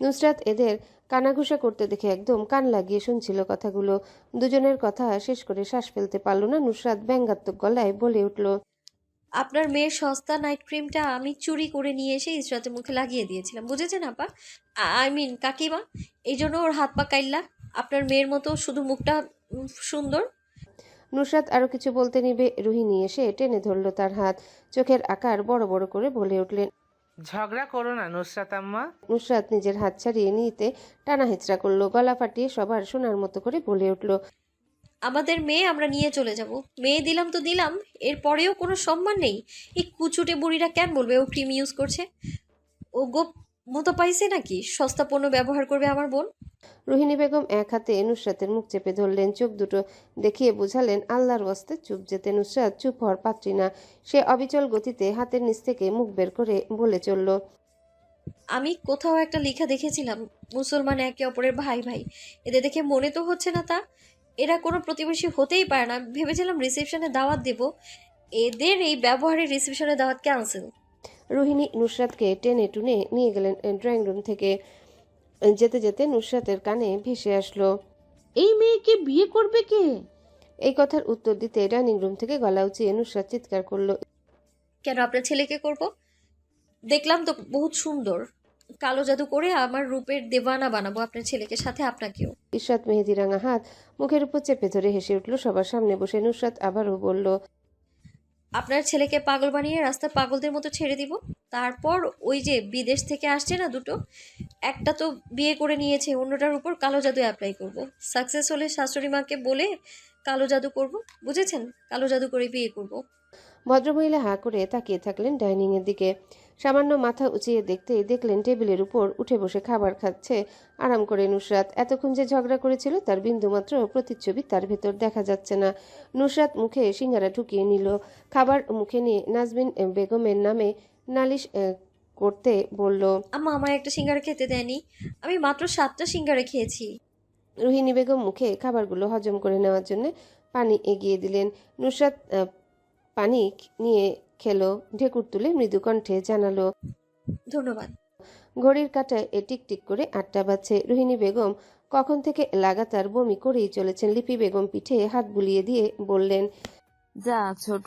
[SPEAKER 1] নুসরাত এদের কানাঘুষা করতে দেখে একদম কান লাগিয়ে শুনছিল কথাগুলো। দুজনের কথা শেষ করে শ্বাস ফেলতে পারল না। নুসরাত ব্যঙ্গাত্মক গলায় বলে উঠল।
[SPEAKER 3] আপনার মেয়ের সস্তা নাইট ক্রিমটা আমি চুরি করে নিয়ে এসে ইসরাতের মুখে লাগিয়ে দিয়েছিলাম, বুঝেছেন আপা? আই মিন কাকিমা। এই জন্য ওর হাত পা কাইল্লা। আপনার মেয়ের মতো শুধু মুখটা সুন্দর।
[SPEAKER 1] নুসরাত আরো কিছু বলতে নিবে, রুহিনী এসে টেনে ধরল তার হাত। চোখের আকার বড় বড় করে বলে উঠলেন।
[SPEAKER 8] ঝগড়া করো না নুসরাত আম্মা।
[SPEAKER 1] নুসরাত নিজের হাত ছাড়িয়ে নিতে টানা হেঁচড়া করলো। গলা ফাটিয়ে সবার শোনার মতো করে বলে উঠল।
[SPEAKER 3] আমাদের মেয়ে আমরা নিয়ে চলে যাব। মেয়ে দিলাম তো দিলাম, এরপরেও কোনো সম্মান নেই। এই কুচুটে বুড়িরা কেন বলবে ও ক্রিম ইউজ করছে? ও গোপ মতো পাইছে নাকি সস্তা পণ্য ব্যবহার করবে আমার বোন?
[SPEAKER 1] রোহিণী বেগম এক হাতে নুসরাতের মুখ চেপে ধরলেন। চোখ দুটো দেখিয়ে বুঝালেন আল্লাহর ওয়াস্তে চুপ যেতে। নুসরাত চুপ হওয়ার পাত্রী না। সে অবিচল গতিতে হাতের নিচ থেকে মুখ বের করে বলে চলল।
[SPEAKER 3] আমি কোথাও একটা লেখা দেখেছিলাম, মুসলমান একে অপরের ভাই ভাই। এদের দেখে মনে তো হচ্ছে না তা। এরা কোনো প্রতিবেশী হতেই পারে না। ভেবেছিলাম রিসেপশনে দাওয়াত দেব, এদের এই ব্যবহারে রিসেপশনে দাওয়াত ক্যান্সেল।
[SPEAKER 1] রোহিণী নুসরাতকে টেনে টুনে নিয়ে গেলেন ড্রয়িং রুম থেকে। যেতে যেতে নুসরাতের কানে ভেসে আসলো।
[SPEAKER 6] এই মেয়েকে বিয়ে করবে কে?
[SPEAKER 1] এই কথার উত্তর দিতে ডাইনিং রুম থেকে গলা উঁচিয়ে নুসরাত চিৎকার করলো।
[SPEAKER 3] কেন আপনার ছেলেকে করব? দেখলাম তো বহুত সুন্দর। কালো জাদু করে আমার রূপের দেওয়ানা বানাবো আপনার ছেলেকে, সাথে আপনাকেও।
[SPEAKER 1] ইশরাত মেহেদি রাঙা হাত মুখের উপর চেপে ধরে হেসে উঠল সবার সামনে বসে। নুসরাত আবারও বলল।
[SPEAKER 3] আপনার ছেলেকে পাগল বানিয়ে রাস্তার পাগলদের মতো ছেড়ে দিব। তারপর ওই যে বিদেশ থেকে আসছে না দুটো, একটা তো বিয়ে করে নিয়েছে, অন্যটার উপর কালো জাদু অ্যাপ্লাই করব। সাকসেস হলে শাশুড়ি মাকে বলে কালো জাদু করব, বুঝেছেন? কালো জাদু করে বিয়ে করব।
[SPEAKER 1] ভদ্রমহিলা হাঁ করে তাকিয়ে থাকলেন ডাইনিং এর দিকে। সামান্য মাথা উঁচিয়ে দেখলেন টেবিলের উপর উঠে বসে খাবার খাচ্ছে আরাম করে নুসরাত। এতক্ষণ যে ঝগড়া করেছিল তার বিন্দুমাত্র প্রতিচ্ছবি তার ভেতর দেখা যাচ্ছে না। নুসরাত মুখে সিঙ্গারা ঢুকিয়ে নিল। খাবার মুখে নিয়ে নাজমিন বেগমের নামে নালিশ করতে বলল।
[SPEAKER 3] আম্মা আমায় একটা সিঙ্গারা খেতে দেয়নি, আমি মাত্র 7টা সিঙ্গারা খেয়েছি।
[SPEAKER 1] রোহিণী বেগম মুখে খাবারগুলো হজম করে নেওয়ার জন্য পানি এগিয়ে দিলেন। নুসরাত পানি নিয়ে খেলো। ঢেকুর তুলে মৃদু কণ্ঠে জানালো।
[SPEAKER 3] ধন্যবাদ।
[SPEAKER 1] ঘড়ির কাঁটায় টিকটিক করে 8টা বাজছে। রোহিণী বেগম কখন থেকে লাগাতার বমি করেই চলেছেন। লিপি বেগম পিঠে হাত বুলিয়ে দিয়ে বললেন,
[SPEAKER 9] যা ছোট,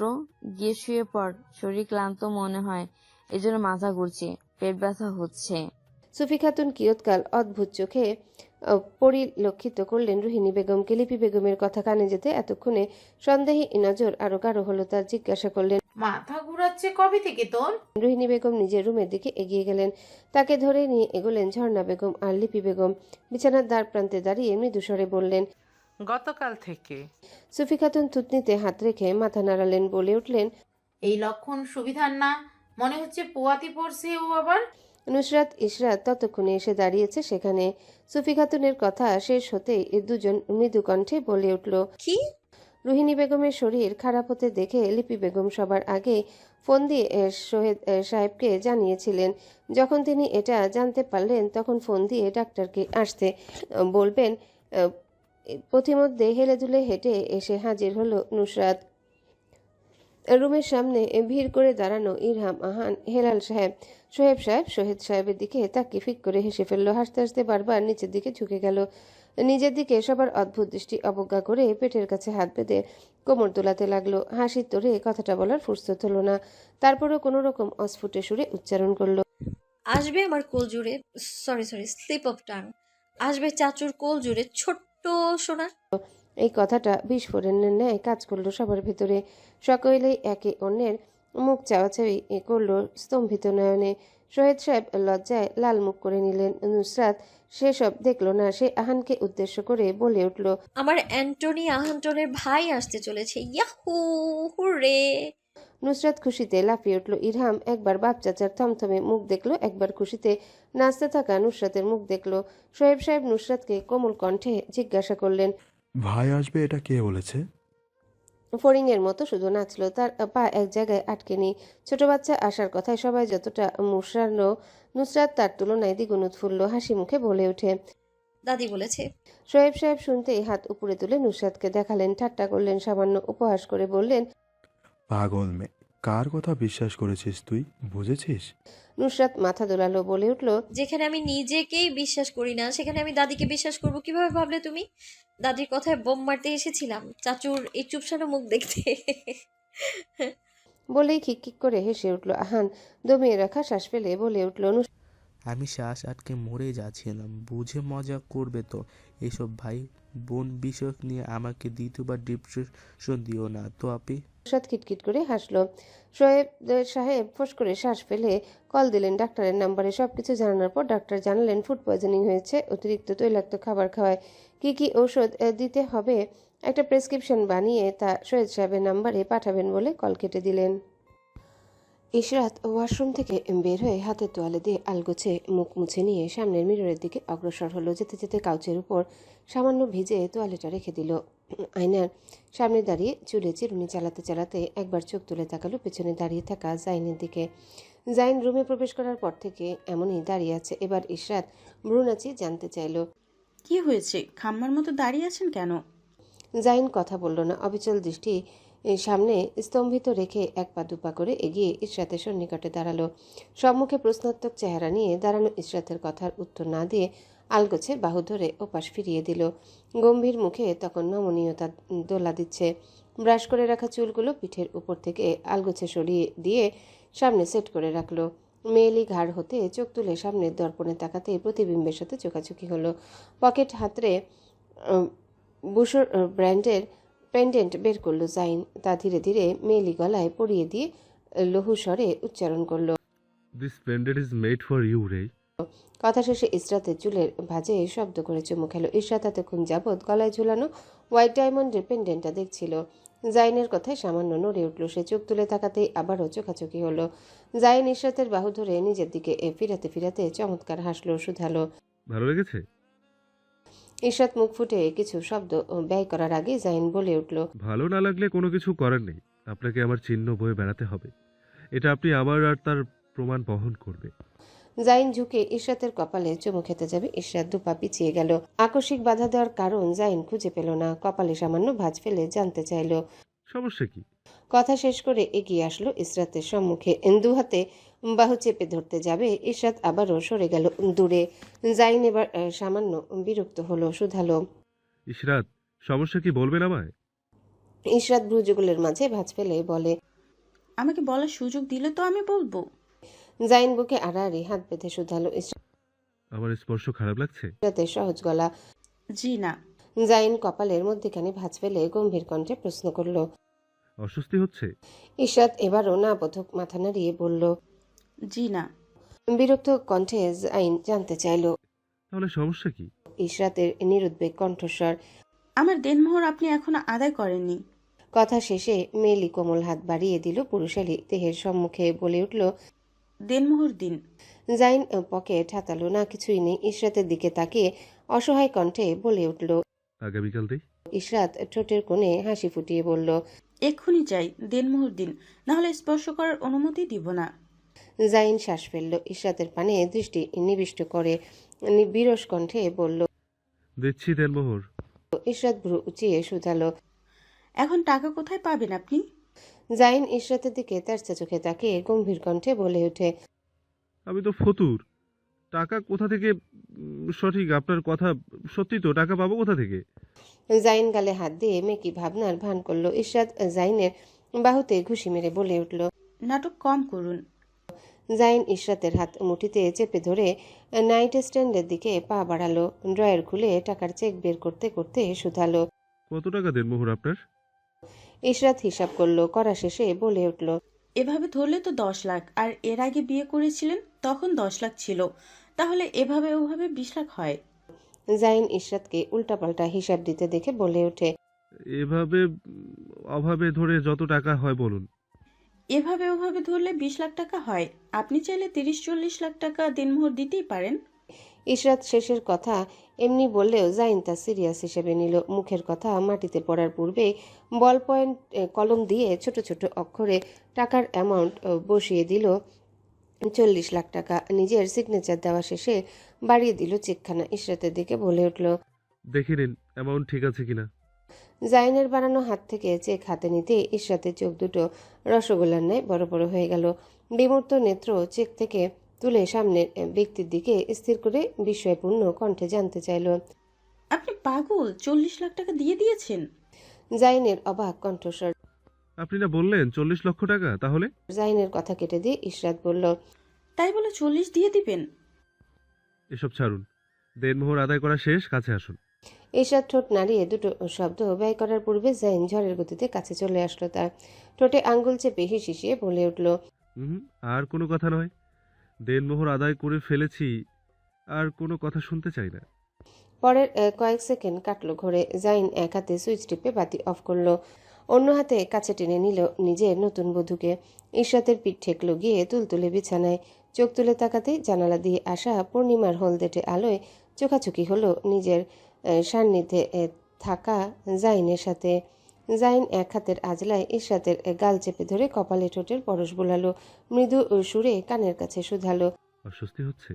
[SPEAKER 9] গিয়ে শুয়ে পড়, শরীর ক্লান্ত মনে হয়, এজন্য মাথা ঘুরছে, পেট ব্যথা হচ্ছে।
[SPEAKER 1] সুফি খাতুন কিয়ৎকাল অদ্ভুত চোখে পরিলক্ষিত করলেন রোহিণী বেগমকে। লিপি বেগমের কথা কানে যেতে এতক্ষণে সন্দেহী নজর আরো গাঢ় হলো তার। জিজ্ঞাসা করলেন,
[SPEAKER 8] মাথা ঘুরাচ্ছে কবে থেকে তোর?
[SPEAKER 1] রোহিণী বেগম নিজের রুমের দিকে এগিয়ে গেলেন। তাকে ধরে নিয়ে এগোলেন ঝর্ণা বেগম আর লিপি বেগম। বিছানার দ্বার প্রান্তে দাঁড়িয়ে মৃদুস্বরে বললেন,
[SPEAKER 8] গতকাল থেকে।
[SPEAKER 1] সুফি খাতুন থুতনিতে হাত রেখে মাথা নাড়ালেন, বলে উঠলেন,
[SPEAKER 10] এই লক্ষণ সুবিধার না, মনে হচ্ছে পোয়াতি পড়ছে ও আবার।
[SPEAKER 1] নুসরাত ইশরাত ততক্ষণে এসে দাঁড়িয়েছে সেখানে। সুফি খাতুনের কথা শেষ হতেই এ দুজন মৃদু কণ্ঠে বলে উঠল,
[SPEAKER 3] কি?
[SPEAKER 1] রোহিণী বেগমের শরীর খারাপ হতে দেখে লিপি বেগম সবার আগে ফোন দিয়ে সোহেদ সাহেবকে জানিয়েছিলেন। যখন তিনি এটা জানতে পারলেন তখন ফোন দিয়ে ডাক্তারকে আসতে বলবেন। পথিমধ্যে হেলে দুলে হেঁটে এসে হাজির হলো নুসরাত। রুমের সামনে ভিড় করে দাঁড়ানো ইরহাম, আহান, হেলাল সাহেব, সোহেব সাহেব সোহেদ সাহেবের দিকে তাকিয়ে ফিক করে হেসে ফেললো। হাসতে হাসতে বারবার নিচের দিকে ঝুঁকে গেল। নিজের দিকে সবার অদ্ভুত দৃষ্টি অবজ্ঞা করে পেটের কাছে হাত বেঁধে কোমর দোলাতে লাগলো। হাসির তোরে কথাটা বলার ফুরসত হলো না। তারপরও কোনো রকম অস্ফুটে সুরে উচ্চারণ করলো,
[SPEAKER 3] আসবে আমার কোল জুড়ে, সরি স্লিপ অফ টাং, আসবে চাচুর কোল জুড়ে ছোট্ট সোনা।
[SPEAKER 1] এই কথাটা বিস্ফোরণের ন্যায় কাজ করলো সবার ভেতরে। সকলেই একে অন্যের মুখ চাওয়াচাওয়ি করলো স্তম্ভিত নয়নে। সোহেদ সাহেব লজ্জায় লাল মুখ করে নিলেন। নুসরাত সেসব দেখলো না। সে আহানকে উদ্দেশ্য করে বলে উঠল,
[SPEAKER 3] আমার অ্যান্টনি আহান্টনের ভাই আসতে চলেছে, ইয়াহু হুররে।
[SPEAKER 1] নুসরাত খুশিতে লাফিয়ে উঠল। ইরহাম একবার বাপ চাচার থমথমে মুখ দেখলো, একবার খুশিতে নাচতে থাকা নুসরাতের মুখ দেখলো। সোহেব সাহেব নুসরাতকে কোমল কণ্ঠে জিজ্ঞাসা করলেন,
[SPEAKER 11] ভাই আসবে এটা কে বলেছে?
[SPEAKER 1] ফড়িংয়ের মতো শুধু নাচলো, তার পা এক জায়গায় আটকে নেই। ছোট বাচ্চা আসার কথায় সবাই যতটা মুশরানো, নুসরাত তার তুলনায় দ্বিগুণ উৎফুল্ল। হাসি মুখে বলে ওঠে,
[SPEAKER 3] দাদি বলেছে।
[SPEAKER 1] সোহেব সাহেব শুনতেই হাত উপরে তুলে নুসরাতকে দেখালেন, ঠাট্টা করলেন, সামান্য উপহাস করে বললেন,
[SPEAKER 11] পাগল মেয়ে, কার কথা বিশ্বাস করেছিস তুই, বুঝেছিস?
[SPEAKER 1] নুসরাত মাথা দোলালো, বলে উঠল,
[SPEAKER 3] যেখানে আমি নিজেকেই বিশ্বাস করি না সেখানে আমি দাদিকে বিশ্বাস করব কিভাবে ভাবলে তুমি? দাদির কথায় বোম মারতে এসেছিলাম চাচুর এই চুপসানো মুখ দেখতে।
[SPEAKER 1] বলেই খিকখিক করে হেসে উঠল আহান। দমিয়ে রাখা শ্বাস ফেলে বলে উঠল,
[SPEAKER 5] আমি শ্বাস আটকে মরে যাচ্ছিলাম। বুঝে মজা করবে তো। এসব ভাই বোন বিষয়ক নিয়ে আমাকে দ্বিতীয়বার ডিপ্রেশন দিও না তো আপি।
[SPEAKER 1] নুসরাত খিটখিট করে হাসলো। সোহেব সাহেব ফোঁস করে শ্বাস ফেলে কল দিলেন ডাক্তারের নাম্বারে। সবকিছু জানানোর পর ডাক্তার জানালেন ফুড পয়জনিং হয়েছে, অতিরিক্ত তৈলাক্ত খাবার খাওয়ায়। কি ঔষধ দিতে হবে একটা প্রেসক্রিপশন বানিয়ে তা সোহেব সাহেবের নাম্বারে পাঠাবেন বলে কল কেটে দিলেন। ইশরাত ওয়াশরুম থেকে বের হয়ে হাতের তোয়ালে দিয়ে আলগোছে মুখ মুছে নিয়ে সামনের মিররের দিকে অগ্রসর হলো। যেতে যেতে কাউচের উপর সামান্য ভিজে তোয়ালেটা রেখে দিল। আয়নার সামনে দাঁড়িয়ে চুলে চিরুনি চালাতে চালাতে একবার চোখ তুলে তাকালো পেছনে দাঁড়িয়ে থাকা জাইনের দিকে। জাইন রুমে প্রবেশ করার পর থেকে এমনই দাঁড়িয়ে আছে। এবার ইশরাত ভ্রুনাচি জানতে চাইল,
[SPEAKER 6] কি হয়েছে, খাম্মার মতো দাঁড়িয়ে আছেন কেন?
[SPEAKER 1] জাইন কথা বলল না। অবিচল দৃষ্টি সামনে স্তম্ভিত রেখে এক পা দুপা করে এগিয়ে ইশরাতের সন্নিকটে দাঁড়ালো। সম্মুখে প্রশ্নাত্মক চেহারা নিয়ে দাঁড়ানো ইশরাতের কথার উত্তর না দিয়ে আলগোছে বাহু ধরে ওপাশ ফিরিয়ে দিল। গম্ভীর মুখে তখন নমনীয়তা দোলা দিচ্ছে। ব্রাশ করে রাখা চুলগুলো পিঠের উপর থেকে আলগোছে সরিয়ে দিয়ে সামনে সেট করে রাখলো। মেয়েলি ঘাড় হতে চোখ তুলে সামনের দর্পণে তাকাতে প্রতিবিম্বের সাথে চোখাচোখি হলো। পকেট হাতড়ে বুশোর ব্র্যান্ডের পেন্ডেন্ট বের করলো জাইন। তা ধীরে ধীরে মেয়েলি গলায় পরিয়ে দিয়ে লঘু স্বরে উচ্চারণ করলো,
[SPEAKER 2] this pendant is made for you রে।
[SPEAKER 1] কথা শেষে ইশরাতের চুলের ভাঁজে শব্দ করে চুমু খেলো। ইশরাত এতক্ষণ যাবৎ গলায় ঝুলানো হোয়াইট ডায়মন্ডের পেন্ডেন্টটা দেখছিল। জাইনের কথায় সামান্য নড়ে উঠল সে। চোখ তুলে তাকাতেই আবারও চোখাচোখি হলো। জাইন ইশরাতের বাহু ধরে নিজের দিকে ফিরাতে ফিরাতে চমৎকার হাসলো, শুধালো,
[SPEAKER 2] ভালো লেগেছে?
[SPEAKER 1] ইশরাত মুখ ফুটে কিছু শব্দ ব্যয় করার আগে জাইন বলে উঠল,
[SPEAKER 2] ভালো না লাগলে কোনো কিছু করার নেই, আপনাকে আমার চিহ্ন বয়ে বেড়াতে হবে। এটা আপনি আমার আর তার প্রমাণ বহন করবে।
[SPEAKER 1] জাইন ঝুঁকে ইশরাতের কপালে চুমু খেতে যাবে। ইশরাত দুপা পিছিয়ে গেল। আকস্মিক বাধা দেওয়ার কারণ জাইন খুঁজে পেল না। কপালে সামান্য ভাঁজ ফেলে জানতে চাইল।
[SPEAKER 2] সমস্যা কি?
[SPEAKER 1] কথা শেষ করে এগিয়ে আসলো ইশরাতের সম্মুখে। দু হাতে বাহু চেপে ধরতে যাবে, ইশরাত আবারও সরে গেল দূরে। জাইন এবার সামান্য বিরক্ত হলো, শুধালো।
[SPEAKER 2] ইশরাত, সমস্যা কি বলবেন আমায়?
[SPEAKER 1] ইশরাত ভ্রুযুগলের মাঝে ভাঁজ ফেলে বলে।
[SPEAKER 6] আমাকে বলার সুযোগ দিলে তো আমি বলবো।
[SPEAKER 1] জাইন বুকে আড়াআড়ি হাত বেঁধে শুধালো।
[SPEAKER 2] আমার স্পর্শ খারাপ লাগছে?
[SPEAKER 1] ইশরাতের সহজ গলা।
[SPEAKER 6] জি না।
[SPEAKER 1] জাইন কপালের মধ্যেখানে ভাঁজ ফেলে গম্ভীর কণ্ঠে প্রশ্ন করলো।
[SPEAKER 2] অস্বস্তি হচ্ছে?
[SPEAKER 1] ইশরাত এবারও না বোধক মাথা নাড়িয়ে বলল।
[SPEAKER 6] জি না।
[SPEAKER 1] বিরক্ত কণ্ঠে জাইন জানতে চাইল।
[SPEAKER 2] তাহলে সমস্যা কি?
[SPEAKER 1] ইশরাতের নিরুদ্বেগ কণ্ঠস্বর।
[SPEAKER 6] আমার দেনমোহর আপনি এখনো আদায় করেননি।
[SPEAKER 1] কথা শেষে মেলি কোমল হাত বাড়িয়ে দিল পুরুষালী দেহের সম্মুখে, বলে উঠল।
[SPEAKER 6] দেনমোহর দিন।
[SPEAKER 1] জাইন পকেট হাতালো, না কিছুই নেই। ইশরাতের দিকে তাকিয়ে অসহায় কণ্ঠে বলে উঠল।
[SPEAKER 2] আগামীকাল দেই।
[SPEAKER 1] ইশরাত ঠোঁটের কোণে হাসি ফুটিয়ে বলল।
[SPEAKER 6] এক্ষুনি চাই, দেনমোহর দিন, নাহলে স্পর্শ করার অনুমতি দিব না।
[SPEAKER 1] জাইন শ্বাস ফেলল, ইশরাতের পানে দৃষ্টি নিবিষ্ট করে বিরস কণ্ঠে বলল।
[SPEAKER 2] দিচ্ছি দেনমোহর।
[SPEAKER 1] ইশরাত ভ্রু উঁচিয়ে শুধালো।
[SPEAKER 6] এখন টাকা কোথায় পাবেন আপনি?
[SPEAKER 1] জাইন ইশরাতের দিকে তেরছা চোখে তাকিয়ে গম্ভীর কণ্ঠে বলে ওঠে।
[SPEAKER 2] আমি তো ফতুর, টাকা কোথা থেকে? সঠিক, আপনার কথা সত্যি তো, টাকা পাবো কোথা থেকে?
[SPEAKER 1] জাইন গালে হাত দিয়ে মেকি ভাবনার ভান করলো। ইশরাত জাইনের বাহুতে ঘুষি মেরে বলে উঠল।
[SPEAKER 6] নাটক কম করুন।
[SPEAKER 1] জাইন ইশরাতের হাত মুঠিতে চেপে ধরে নাইট স্ট্যান্ডের দিকে পা বাড়ালো। ড্রয়ার খুলে টাকার চেক বের করতে করতে শুধালো।
[SPEAKER 2] কত টাকা দেনমোহর আপনার?
[SPEAKER 1] ইশরাত হিসাব করলো, করা শেষে বলে উঠল।
[SPEAKER 6] এভাবে ধরলে তো 10 লাখ, আর এর আগে বিয়ে করেছিলেন তখন 10 লাখ ছিল, তাহলে এভাবে ওভাবে 20 লাখ হয়।
[SPEAKER 1] জাইন ইশরাতকে উল্টাপাল্টা হিসাব দিতে দেখে বলে ওঠে।
[SPEAKER 2] এভাবে অভাবে ধরে যত টাকা হয় বলুন।
[SPEAKER 6] এভাবে ওভাবে ধরলে 20 লাখ টাকা হয়। আপনি চাইলে 30-40 লাখ টাকা দেনমোহর দিতেই পারেন।
[SPEAKER 1] ইশরাত শেষের কথা এমনি বললেও জাইন তা সিরিয়াস হিসেবে নিল। মুখের কথা মাটিতে পড়ার পূর্বে বল পয়েন্ট কলম দিয়ে ছোট ছোট অক্ষরে টাকার অ্যামাউন্ট বসিয়ে দিল। 40 লাখ টাকা। নিজের সিগনেচার দেওয়া শেষে বাড়িয়ে দিল চেকখানা। ইশরাতের দিকে বলে উঠল।
[SPEAKER 2] দেখে নিন অ্যামাউন্ট ঠিক আছে কিনা।
[SPEAKER 1] জাইনের বানানো হাত থেকে চেক হাতে নিতে ইশরাতের চোখ দুটো রসগোল্লার ন্যায় বড় বড় হয়ে গেল। বিমূর্ত নেত্র চেক থেকে তুলে সামনের ব্যক্তির দিকে স্থির করে বিস্ময়পূর্ণ কণ্ঠে জানতে চাইল।
[SPEAKER 6] আপনি পাগল? 40 লাখ টাকা দিয়ে দিয়েছেন?
[SPEAKER 1] জাইনের অবাক কণ্ঠস্বর।
[SPEAKER 2] আপনি না বললেন 40 লক্ষ টাকা? তাহলে?
[SPEAKER 1] জাইনের কথা কেটে দিয়ে ইশরাত বলল।
[SPEAKER 6] তাই বলে 40 দিয়ে দিবেন?
[SPEAKER 2] এসব ছাড়ুন, দেনমোহর আদায় করা শেষ, কাছে আসুন।
[SPEAKER 1] ইশরাত ঠোঁট নাড়িয়ে দুটো শব্দ ব্যয় করার পূর্বে জাইন ঝড়ের গতিতে কাছে চলে আসলো তার। ঠোঁটে আঙ্গুল চেপে হিসিয়ে বলে উঠল।
[SPEAKER 2] আর কোনো কথা নয়, দেনমোহর আদায় করে ফেলেছি, আর কোনো কথা শুনতে চাই না।
[SPEAKER 1] পরের কয়েক সেকেন্ড কাটলো ঘরে। জাইন এক হাতে সুইচ টিপে বাতি অফ করলো, অন্য হাতে কাছে টেনে নিল নিজের নতুন বধূকে। ইশরাতের পিঠ ঠেকলো গিয়ে তুলতুলে বিছানায়। চোখ তুলে তাকাতেই জানালা দিয়ে আসা পূর্ণিমার হলদেটে আলোয় চোখাচোখি হলো নিজের সান্নিধ্যে থাকা জাইনের সাথে। জাইন এক হাতের আজলায় ইশরাতের গাল চেপে ধরে কপালে ঠোঁটের পরশ বোলালো, মৃদু সুরে কানের কাছে শুধালো।
[SPEAKER 2] অস্বস্তি হচ্ছে?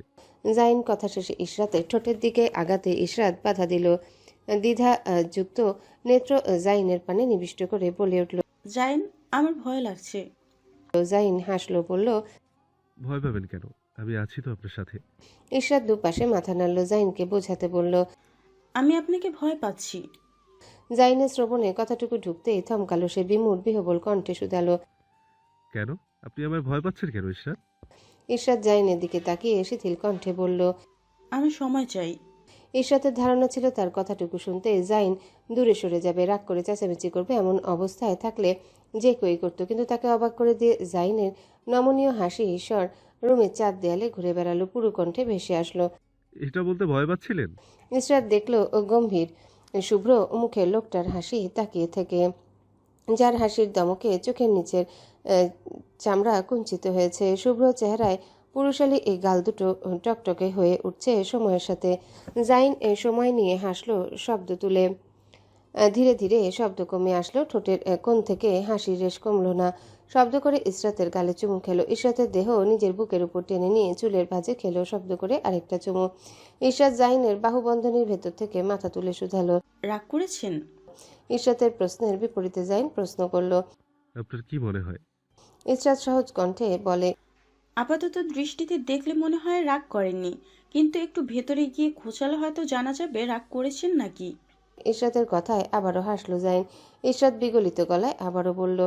[SPEAKER 1] জাইন কথা শেষে ইশরাতের ঠোঁটের দিকে আগাতে ইশরাত বাধা দিল। দ্বিধা যুক্ত নেত্র জাইনের পানে নিবিষ্ট করে বলে উঠল।
[SPEAKER 6] জাইন, আমার ভয় লাগছে।
[SPEAKER 1] জাইন হাসলো, বলল।
[SPEAKER 2] ভয় পাবেন কেন, আমি আছি তো আপনার সাথে।
[SPEAKER 1] ইশরাত দুপাশে মাথা নাড়ল, জাইনকে বোঝাতে বলল।
[SPEAKER 6] আমি আপনাকে ভয় পাচ্ছি।
[SPEAKER 1] জাইনের শ্রবণে কথাটুকু ঢুকতেই থমকালো সে, বিমূঢ় বিহবল কণ্ঠে শুধালো।
[SPEAKER 2] কেন? আপনি আমায় ভয় পাচ্ছেন কেন ইশরাত?
[SPEAKER 1] ইশরাত জাইনের দিকে তাকিয়ে শিথিল কণ্ঠে বলল।
[SPEAKER 6] আমি সময় চাই।
[SPEAKER 1] ইশরাতের ধারণা ছিল তার কথাটুকু শুনতে জাইন দূরে সরে যাবে, রাগ করে চেঁচামেচি করবে। এমন অবস্থায় থাকলে যে কেউই করতো, কিন্তু তাকে অবাক করে দিয়ে জাইনের নমনীয় হাসি ঈশ্বর রুমের চার দেয়ালে ঘুরে বেড়ালো, পুরো কণ্ঠে ভেসে আসলো।
[SPEAKER 2] এটা বলতে ভয় পাচ্ছিলেন?
[SPEAKER 1] ইশরাত দেখলো গম্ভীর শুভ্র মুখের লোকটার হাসি তাকিয়ে থেকে, যার হাসির দমকে চোখের নিচের চামড়া কুঞ্চিত হয়েছে। শুভ্র চেহারায় পুরুষালী এই গাল দুটো টকটকে হয়ে উঠছে সময়ের সাথে। জাইন সময় নিয়ে হাসলো শব্দ তুলে। ধীরে ধীরে শব্দ কমে আসলো, ঠোঁটের কোণ থেকে হাসির রেশ কমল না। শব্দ করে ইশরাতের গালে চুমু খেলো। ইশরাতের দেহ নিজের বুকের উপর টেনে নিয়ে চুলের ভাঁজে খেলো শব্দ করে আরেকটা চুমু। ইশরাত জাইনের বাহুবন্ধনীর ভেতর থেকে মাথা তুলে শুধালো।
[SPEAKER 6] রাগ করেছেন?
[SPEAKER 1] ইশরাতের প্রশ্নের বিপরীতে জাইন প্রশ্ন করলো।
[SPEAKER 2] আপনার কি মনে হয়?
[SPEAKER 1] ইশরাত সহজ কণ্ঠে বলে।
[SPEAKER 6] আপাতত দৃষ্টিতে দেখলে মনে হয় রাগ করেননি, কিন্তু একটু ভেতরে গিয়ে খোঁচালে হয়তো জানা যাবে রাগ করেছেন নাকি।
[SPEAKER 1] ইশরাতের কথায় আবারও হাসলো জাইন। ইশরাত বিগলিত গলায় আবারও বলল।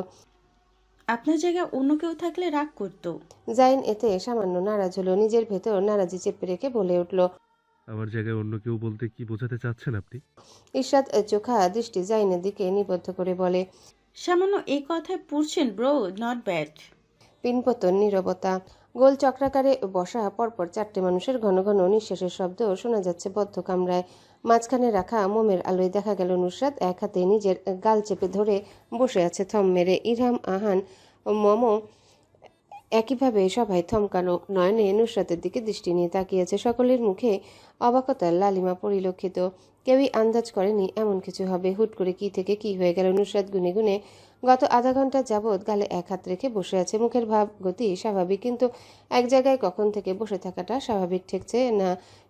[SPEAKER 6] আপনার জায়গায় অন্য কেউ থাকলে রাগ করতো।
[SPEAKER 1] জাইন এতে সামান্য নারাজ হলো, নিজের ভেতর নারাজি চেপে রেখে বলে উঠল।
[SPEAKER 2] আমার জায়গায় অন্য কেউ বলতে কি বোঝাতে চাচ্ছেন আপনি?
[SPEAKER 1] ইশরাত চোখা দৃষ্টি জাইনের দিকে নিবদ্ধ করে বলে।
[SPEAKER 6] সামান্য এই কথায় পুড়ছেন ব্রো, নট ব্যাড।
[SPEAKER 1] পিনপতন নীরবতা। গোল চক্রাকারে বসা পরপর 4টে মানুষের ঘন ঘন নিঃশ্বাসের শব্দ শোনা যাচ্ছে বদ্ধ কামরায়। মাঝখানে রাখা মোমের আলোয় দেখা গেল নুসরাত এক হাতে নিজের গাল চেপে ধরে বসে আছে থম মেরে। ইরহাম, আহান, মম একইভাবে সবাই থমকানো নয়নে নুসরাতের দিকে দৃষ্টি নিয়ে তাকিয়েছে। সকলের মুখে অবাকতার লালিমা পরিলক্ষিত। কেউই আন্দাজ করেনি এমন কিছু হবে। হুট করে কি থেকে কি হয়ে গেল। নুসরাত গুনে গুনে গত আধা ঘন্টা যাবৎ গালে এক হাত রেখে বসে আছে। মুখের ভাব গতি স্বাভাবিক, কিন্তু এক জায়গায় কখন থেকে বসে থাকাটা স্বাভাবিক ঠেকছে না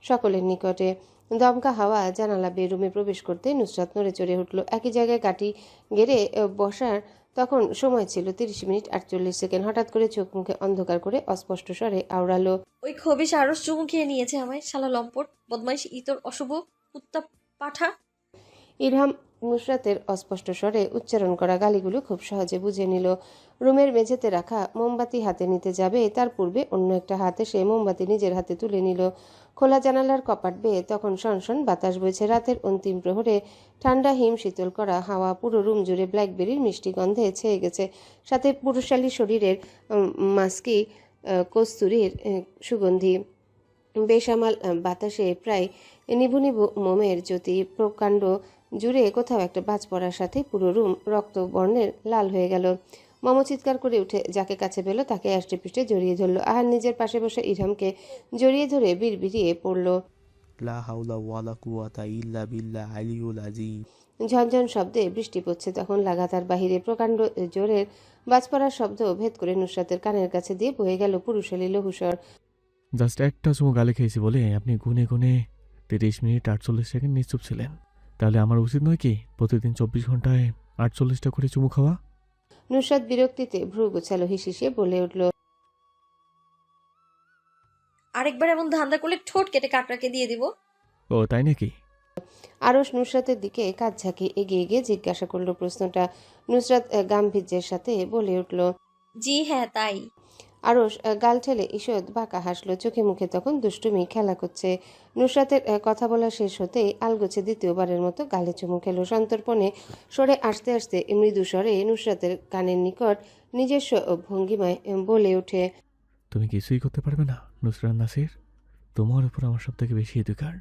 [SPEAKER 1] সকলের নিকটে। দমকা হাওয়া জানালা বেয়ে রুমে প্রবেশ করতে নুসরাত নড়ে চড়ে উঠল। একই জায়গায় কাটি গেড়ে বসার তখন সময় ছিল 30 মিনিট 48 সেকেন্ড। হঠাৎ করে চোখ মুখে অন্ধকার করে অস্পষ্ট স্বরে আওড়ালো।
[SPEAKER 3] ওই খবিশ আরো চুমু খেয়ে নিয়েছে আমায়, শালা লম্পট, বদমাইশ, ইতর, অশুভ, কুত্তা, পাঠা।
[SPEAKER 1] ইরহাম নুসরাতের অস্পষ্ট স্বরে উচ্চারণ করা গালিগুলো খুব সহজে বুঝে নিল। রুমের মেঝেতে রাখা মোমবাতি হাতে নিতে যাবে, তার পূর্বে অন্য একটা হাত এসে মোমবাতি নিজের হাতে তুলে নিল। খোলা জানালার কপাট বেয়ে তখন সনসন বাতাস বইছে। রাতের অন্তিম প্রহরে ঠান্ডা হিম শীতল করা হাওয়া পুরো রুম জুড়ে ব্ল্যাকবেরির মিষ্টি গন্ধে ছেয়ে গেছে। সাথে পুরুষালী শরীরের মাস্কি কস্তুরীর সুগন্ধি। বেসামাল বাতাসে প্রায় নিভু নিভু মোমের জ্যোতি। প্রকাণ্ড জুড়ে কোথাও একটা বাজ পড়ার সাথে পুরো রুম রক্তবর্ণের লাল হয়ে গেল। মম চিৎকার করে উঠে যাকে কাছে পেল তাকে আষ্টে পিষ্টে জড়িয়ে ধরল। আহার নিজের পাশে বসে ইরহামকে জড়িয়ে ধরে বিড়বিড়িয়ে পড়ল।
[SPEAKER 5] লা হাওলা ওয়ালা কুওয়াতা ইল্লা বিল্লাহ আলিউল আজিম।
[SPEAKER 1] ঝনঝন শব্দে বৃষ্টি পড়ছে তখন লাগাতার। বাহিরে প্রকাণ্ড জোরের বাজ পড়ার শব্দ ভেদ করে নুসরাতের কানের কাছে দিয়ে বয়ে গেল পুরুষালী লহুস্বর।
[SPEAKER 7] জাস্ট একটা চুমু গালে খেয়েছি বলে আপনি গুনে গুনে 30 মিনিট 48 সেকেন্ড নিশ্চুপ ছিলেন। তাহলে আমার উচিত নয় কি প্রতিদিন 24 ঘন্টায় 48টা করে চুমু খাওয়া?
[SPEAKER 1] নুসরাত বিরক্তিতে ভ্রু গোছালো, হিসিয়ে বলে উঠল।
[SPEAKER 3] আরেকবার এমন ধান্দা করলে ঠোঁট কেটে কাকড়াকে দিয়ে দিব।
[SPEAKER 7] ও তাই নাকি?
[SPEAKER 1] আরশ নুসরাতের দিকে কাঁধ ঝাঁকিয়ে এগিয়ে গিয়ে জিজ্ঞাসা করলো প্রশ্নটা। নুসরাত গাম্ভীর্যের সাথে বলে উঠল।
[SPEAKER 3] জি হ্যাঁ তাই।
[SPEAKER 1] আরশ গাল ঠেলে ঈষৎ বাঁকা হাসলো। চোখে মুখে তখন দুষ্টুমি খেলা করছে। নুসরাতের কথা বলা শেষ হতেই আলগোছে দ্বিতীয়বারের মতো গালে চুমু খেলো। সন্তর্পণে সরে আসতে আসতে মৃদু স্বরে নুসরাতের কানের নিকট নিজস্ব ভঙ্গিমায় বলে ওঠে।
[SPEAKER 7] তুমি কিছুই করতে পারবে না নুসরাত নাসির। তোমার উপর আমার সব থেকে বেশি অধিকার।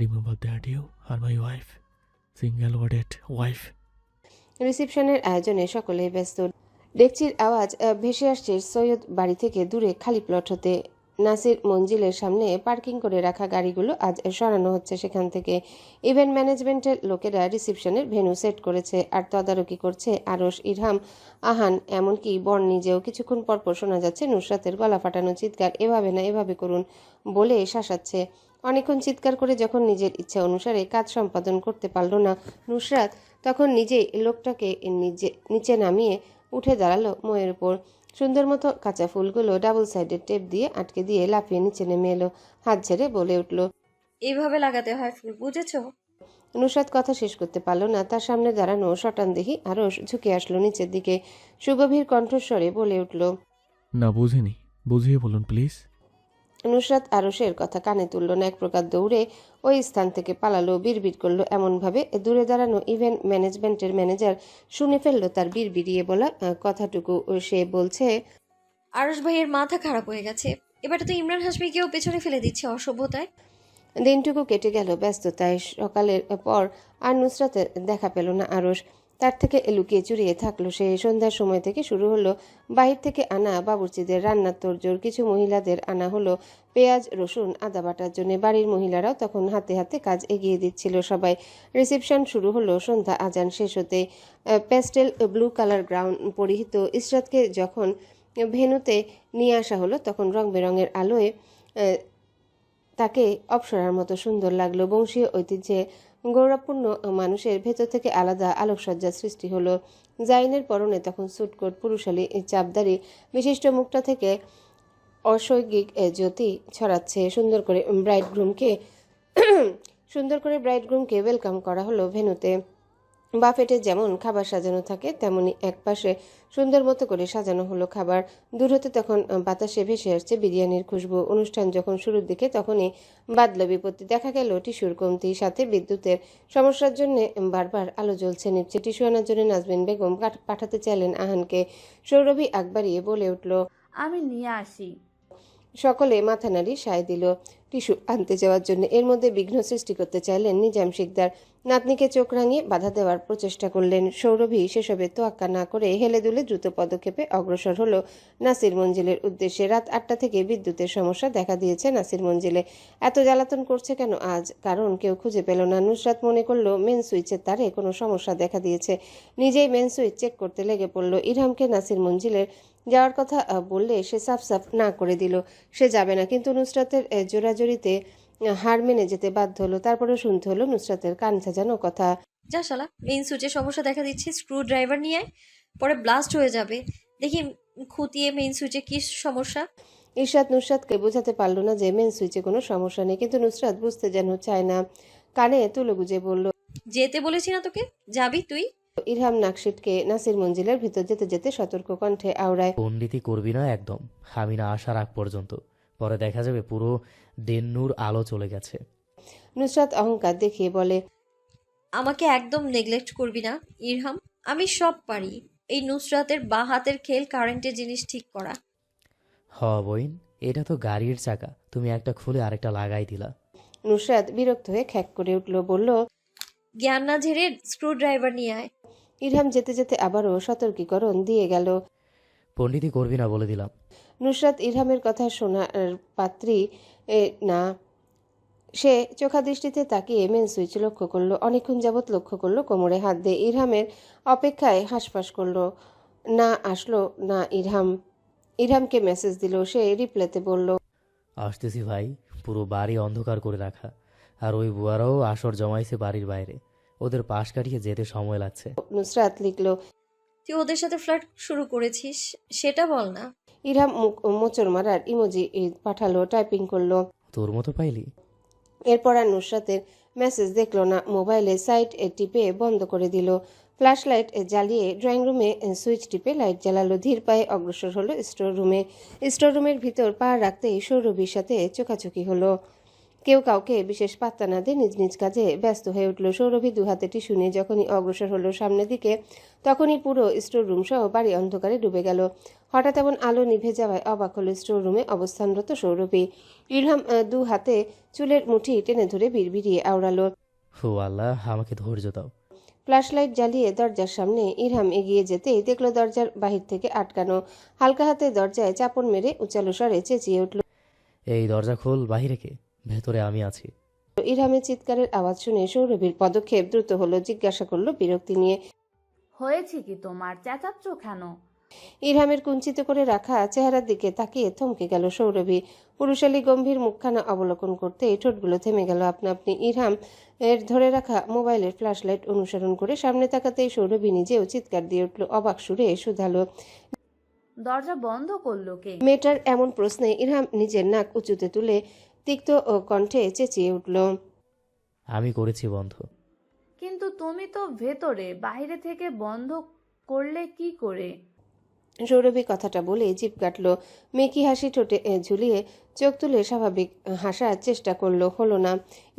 [SPEAKER 7] Remember that you are my wife, single worded wife.
[SPEAKER 1] রিসেপশনের আয়োজনে সকলেই ব্যস্ত। ডেকচির আওয়াজ ভেসে আসছে সৈয়দ বাড়ি থেকে দূরে খালি প্লট হতে। নাসির মঞ্জিলের সামনে পার্কিং করে রাখা গাড়িগুলো আজ সরানো হচ্ছে সেখান থেকে। ইভেন্ট ম্যানেজমেন্টের লোকেরা রিসেপশনের ভেন্যু সেট করেছে আর তদারকি করছে আরশ, ইরহাম, আহান, এমনকি বর নিজেও। কিছুক্ষণ পরপর শোনা যাচ্ছে নুসরাতের গলা ফাটানো চিৎকার। এভাবে না, এভাবে করুন বলে শাসাচ্ছে। অনেকক্ষণ চিৎকার করে যখন নিজের ইচ্ছা অনুসারে কাজ সম্পাদন করতে পারল না নুসরাত, তখন নিজেই লোকটাকে নিচে নামিয়ে উঠে দাঁড়ালো মোয়ের উপর। সুন্দর মতো কাঁচা ফুলগুলো ডাবল সাইডের টেপ দিয়ে আটকে দিয়ে লাফিয়ে নিচে নেমে এলো। হাত ছেড়ে বলে উঠল।
[SPEAKER 3] এইভাবে লাগাতে হয় ফুল, বুঝেছো?
[SPEAKER 1] নুসরাত কথা শেষ করতে পারল না। তার সামনে দাঁড়ানো শটানদেহী আরশ ঝুঁকে আসলো নিচের দিকে। সুগভীর কণ্ঠস্বরে বলে উঠল।
[SPEAKER 7] না বুঝিনি, বুঝিয়ে বলুন প্লিজ।
[SPEAKER 1] নুসরাত আরশের কথা কানে তুলল না। এক প্রকার দৌড়ে ওই স্থান থেকে পালালো। বিড়বিড় করলো এমনভাবে দূরে দাঁড়ানো ইভেন্ট ম্যানেজমেন্টের ম্যানেজার শুনে ফেললো তার বিড়বিড়িয়ে বলা কথাটুকু। সে বলছে,
[SPEAKER 3] আরশ ভাইয়ের মাথা খারাপ হয়ে গেছে, এবারে তো ইমরান হাশমিকেও পেছনে ফেলে দিচ্ছে অসভ্যতায়।
[SPEAKER 1] দিনটুকু কেটে গেল ব্যস্ততায়। সকালের পর আর নুসরাতের দেখা পেল না আরশ। তার থেকে লুকিয়ে চুরিয়ে থাকলো সে। সন্ধ্যার সময় থেকে শুরু হলো বাহির থেকে আনা বাবুর্চিদের রান্নার তোড়জোড়। কিছু মহিলাদের আনা হলো পেঁয়াজ, রসুন, আদা বাটার জন্য। বাড়ির মহিলারাও তখন হাতে হাতে কাজ এগিয়ে দিচ্ছিল সবাই। রিসেপশন শুরু হলো সন্ধ্যা আজান শেষ হতে। প্যাস্টেল ব্লু কালার গ্রাউন্ড পরিহিত ইসরাতকে যখন ভেন্যুতে নিয়ে আসা হলো তখন রং বেরঙের আলোয় তাকে অপ্সরার মতো সুন্দর লাগলো। বংশীয় ঐতিহ্যে গৌরবপূর্ণ মানুষের ভেতর থেকে আলাদা আলোকসজ্জার সৃষ্টি হলো। জাইনের পরনে তখন স্যুটকোট, পুরুষালী চাপদারি। বিশিষ্ট মুখটা থেকে অশৈগিক জ্যোতি ছড়াচ্ছে। সুন্দর করে ব্রাইডগ্রুমকে ওয়েলকাম করা হলো ভেন্যুতে। বাফেটে যেমন খাবার সাজানো থাকে তেমনি একপাশে সুন্দর মতো করে সাজানো হলো খাবার। দূর হতে তখন বাতাসে ভেসে আসছে বিরিয়ানির খুশবু। অনুষ্ঠান যখন শুরুর দিকে তখনই বাদল বিপত্তি। দেখা গেল টিস্যুর কমতি, সাথে বিদ্যুতের সমস্যার জন্য বারবার আলো জ্বলছে নিচ্ছে। টিস্যু আনার জন্য নাজবিন বেগম পাঠাতে চাইলেন আহানকে। সৌরভী আগ বাড়িয়ে বলে উঠল,
[SPEAKER 12] আমি নিয়ে আসি।
[SPEAKER 1] সকলে মাথা নাড়ি সায় দিল টিস্যু আনতে যাওয়ার জন্য। এর মধ্যে বিঘ্ন সৃষ্টি করতে চাইলেন নিজাম শিকদার। নাতনিকে চোখ রাঙিয়ে বাধা দেওয়ার প্রচেষ্টা করলেন। সৌরভী সেসবে তোয়াক্কা না করে হেলে দুলে দ্রুত পদক্ষেপে অগ্রসর হলো নাসির মঞ্জিলের উদ্দেশ্যে। রাত 8টা থেকে বিদ্যুতের সমস্যা দেখা দিয়েছে নাসির মঞ্জিলে। এত জ্বালাতন করছে কেন আজ? কারণ কেউ খুঁজে পেল না। নুসরাত মনে করলো মেন সুইচের তারে কোনো সমস্যা দেখা দিয়েছে। নিজেই মেন সুইচ চেক করতে লেগে পড়ল। ইরহামকে নাসির মঞ্জিলের যাওয়ার কথা বললে সে সাফ সাফ না করে দিল, সে যাবে না। কিন্তু নুসরাতের জোরাজোরিতে হার মেনে যেতে বাধ্য হলো। তারপরে শুনতে হলো নুসরাতের কান সাজানো কথা,
[SPEAKER 3] যা শালা, মেইন সুইচের সমস্যা দেখা দিচ্ছে, স্ক্রু ড্রাইভার নিয়ে আয়, পরে ব্লাস্ট হয়ে যাবে। দেখি খুঁটিয়ে মেইন সুইচে কি সমস্যা।
[SPEAKER 1] ইরশাদ নুসরাতকে বোঝাতে পারল না যে মেন সুইচে কোনো সমস্যা নেই, কিন্তু নুসরাত বুঝতে যেন চায় না। কানে তুলো গুজে বলল,
[SPEAKER 3] যেতে বলেছি না তোকে, যাবি তুই।
[SPEAKER 1] ইরহাম নাকশিটকে নাসির মঞ্জিলের ভিতর যেতে যেতে সতর্ক কণ্ঠে আওড়ায়,
[SPEAKER 4] পণ্ডিতি করবি না একদম, আমি না আসার আগ পর্যন্ত। পরে দেখা যাবে পুরো ডেন্নুর আলো চলে গেছে।
[SPEAKER 1] নুসরাত অহংকার দেখিয়ে বলে,
[SPEAKER 3] আমাকে একদম নেগলেক্ট করবি না ইরহাম, আমি সব পারি। এই নুসরাতের বাঁ হাতের খেল কারেন্টের জিনিস ঠিক করা।
[SPEAKER 4] হ বইন, এটা তো গাড়ির চাকা, তুমি একটা খুলে আরেকটা লাগাই দিলা।
[SPEAKER 1] নুসরাত বিরক্ত হয়ে খ্যাক করে উঠল, বলল,
[SPEAKER 3] জ্ঞান না ঝেড়ে স্ক্রু ড্রাইভার নিয়ে আয়।
[SPEAKER 1] ইরহাম যেতে যেতে আবারও সতর্কীকরণ দিয়ে গেল।
[SPEAKER 4] পণ্ডিতি করবি না বলে দিলাম।
[SPEAKER 1] নুসরাত ইরহামের কথা শোনার পাত্রী না। সে চোখাদৃষ্টিতে তাকিয়ে মেন সুইচ লক্ষ্য করলো। অনেকক্ষণ যাবৎ লক্ষ্য করলো কোমরে হাত দিয়ে। ইরহামের অপেক্ষায় হাঁসফাঁস করলো। না আসলো না ইরহামকে মেসেজ দিল। সে রিপ্লাইতে বলল,
[SPEAKER 4] আসতেছি ভাই। পুরো বাড়ি অন্ধকার করে রাখা, আর ওই বুয়ারাও আসর জমাইছে বাড়ির বাইরে, ওদের পাশ কাটিয়ে যেতে সময় লাগছে।
[SPEAKER 1] নুসরাত লিখল,
[SPEAKER 3] তুই ওদের সাথে ফ্লার্ট শুরু করেছিস সেটা বল না।
[SPEAKER 1] ইরহাম মুখ মোচড় মারার ইমোজি পাঠালো, টাইপিং করলো।
[SPEAKER 4] তোর মতো পাইলি।
[SPEAKER 1] এরপর আর নুসরাতের মেসেজ দেখলো না। মোবাইলে সাইট টিপে বন্ধ করে দিল। ফ্ল্যাশ লাইট জ্বালিয়ে ড্রয়িং রুমে সুইচ টিপে লাইট জ্বালালো। ধীর পায়ে অগ্রসর হলো স্টোর রুমের ভিতর পা রাখতেই সৌরভীর সাথে চোখাচোখি হলো। কেউ কাউকে বিশেষ পাত্তা না দিয়ে নিজ নিজ কাজে ব্যস্ত হয়ে উঠল। সৌরভী দুহাতে টিস্যু নিয়ে যখনই অগ্রসর হলো সামনের দিকে, তখনই পুরো স্টোর রুম সহ বাড়ি অন্ধকারে ডুবে গেল। হঠাৎ এমন আলো নিভে যাওয়ায় অবাক হলো স্টোর রুমে অবস্থানরত সৌরভী। ইরহাম দু হাতে চুলের মুঠি টেনে ধরে বিড়বিড়িয়ে আওড়ালো,
[SPEAKER 4] ও আল্লাহ, আমাকে ধৈর্য দাও।
[SPEAKER 1] ফ্ল্যাশ লাইট জ্বালিয়ে দরজার সামনে ইরহাম এগিয়ে যেতেই দেখলো দরজার বাহির থেকে আটকানো। হালকা হাতে দরজায় চাপড় মেরে উচ্চালো স্বরে চেঁচিয়ে উঠল,
[SPEAKER 4] এই দরজা খোল, বাহিরে কে? ভেতরে আমি আছি।
[SPEAKER 1] ইরহামের চিৎকারের আওয়াজ শুনে সৌরভীর পদক্ষেপ দ্রুত হলো। জিজ্ঞাসা করলো বিরক্তি নিয়ে,
[SPEAKER 12] হয়েছে কি তোমার, চেঁচাচ্ছ কেন?
[SPEAKER 1] ইরহামের কুঞ্চিত করে রাখা চেহারার দিকে তাকিয়ে থমকে গেল সৌরভী। পুরুষালী গম্ভীর মুখখানা অবলোকন করতে ঠোঁটগুলো থেমে গেল আপনা আপনি। ইরহাম এর ধরে রাখা মোবাইলের ফ্ল্যাশ লাইট অনুসরণ করে সামনে তাকাতেই সৌরভী নিজেও চিৎকার দিয়ে উঠল, অবাক সুরে শুধালো,
[SPEAKER 12] দরজা বন্ধ করলো কে?
[SPEAKER 1] মেয়েটার এমন প্রশ্নে ইরহাম নিজের নাক উঁচুতে তুলে তিক্ত কণ্ঠে চেঁচিয়ে উঠল,
[SPEAKER 4] আমি করেছি বন্ধ।
[SPEAKER 12] কিন্তু তুমি তো ভেতরে, বাইরে থেকে বন্ধ করলে কি করে?
[SPEAKER 1] সৌরভী কথাটা বলে জিভ কাটল। মেকি হাসি ঠোঁটে ঝুলিয়ে চোখ তুলে স্বাভাবিক হাসার চেষ্টা করলো, হলো না।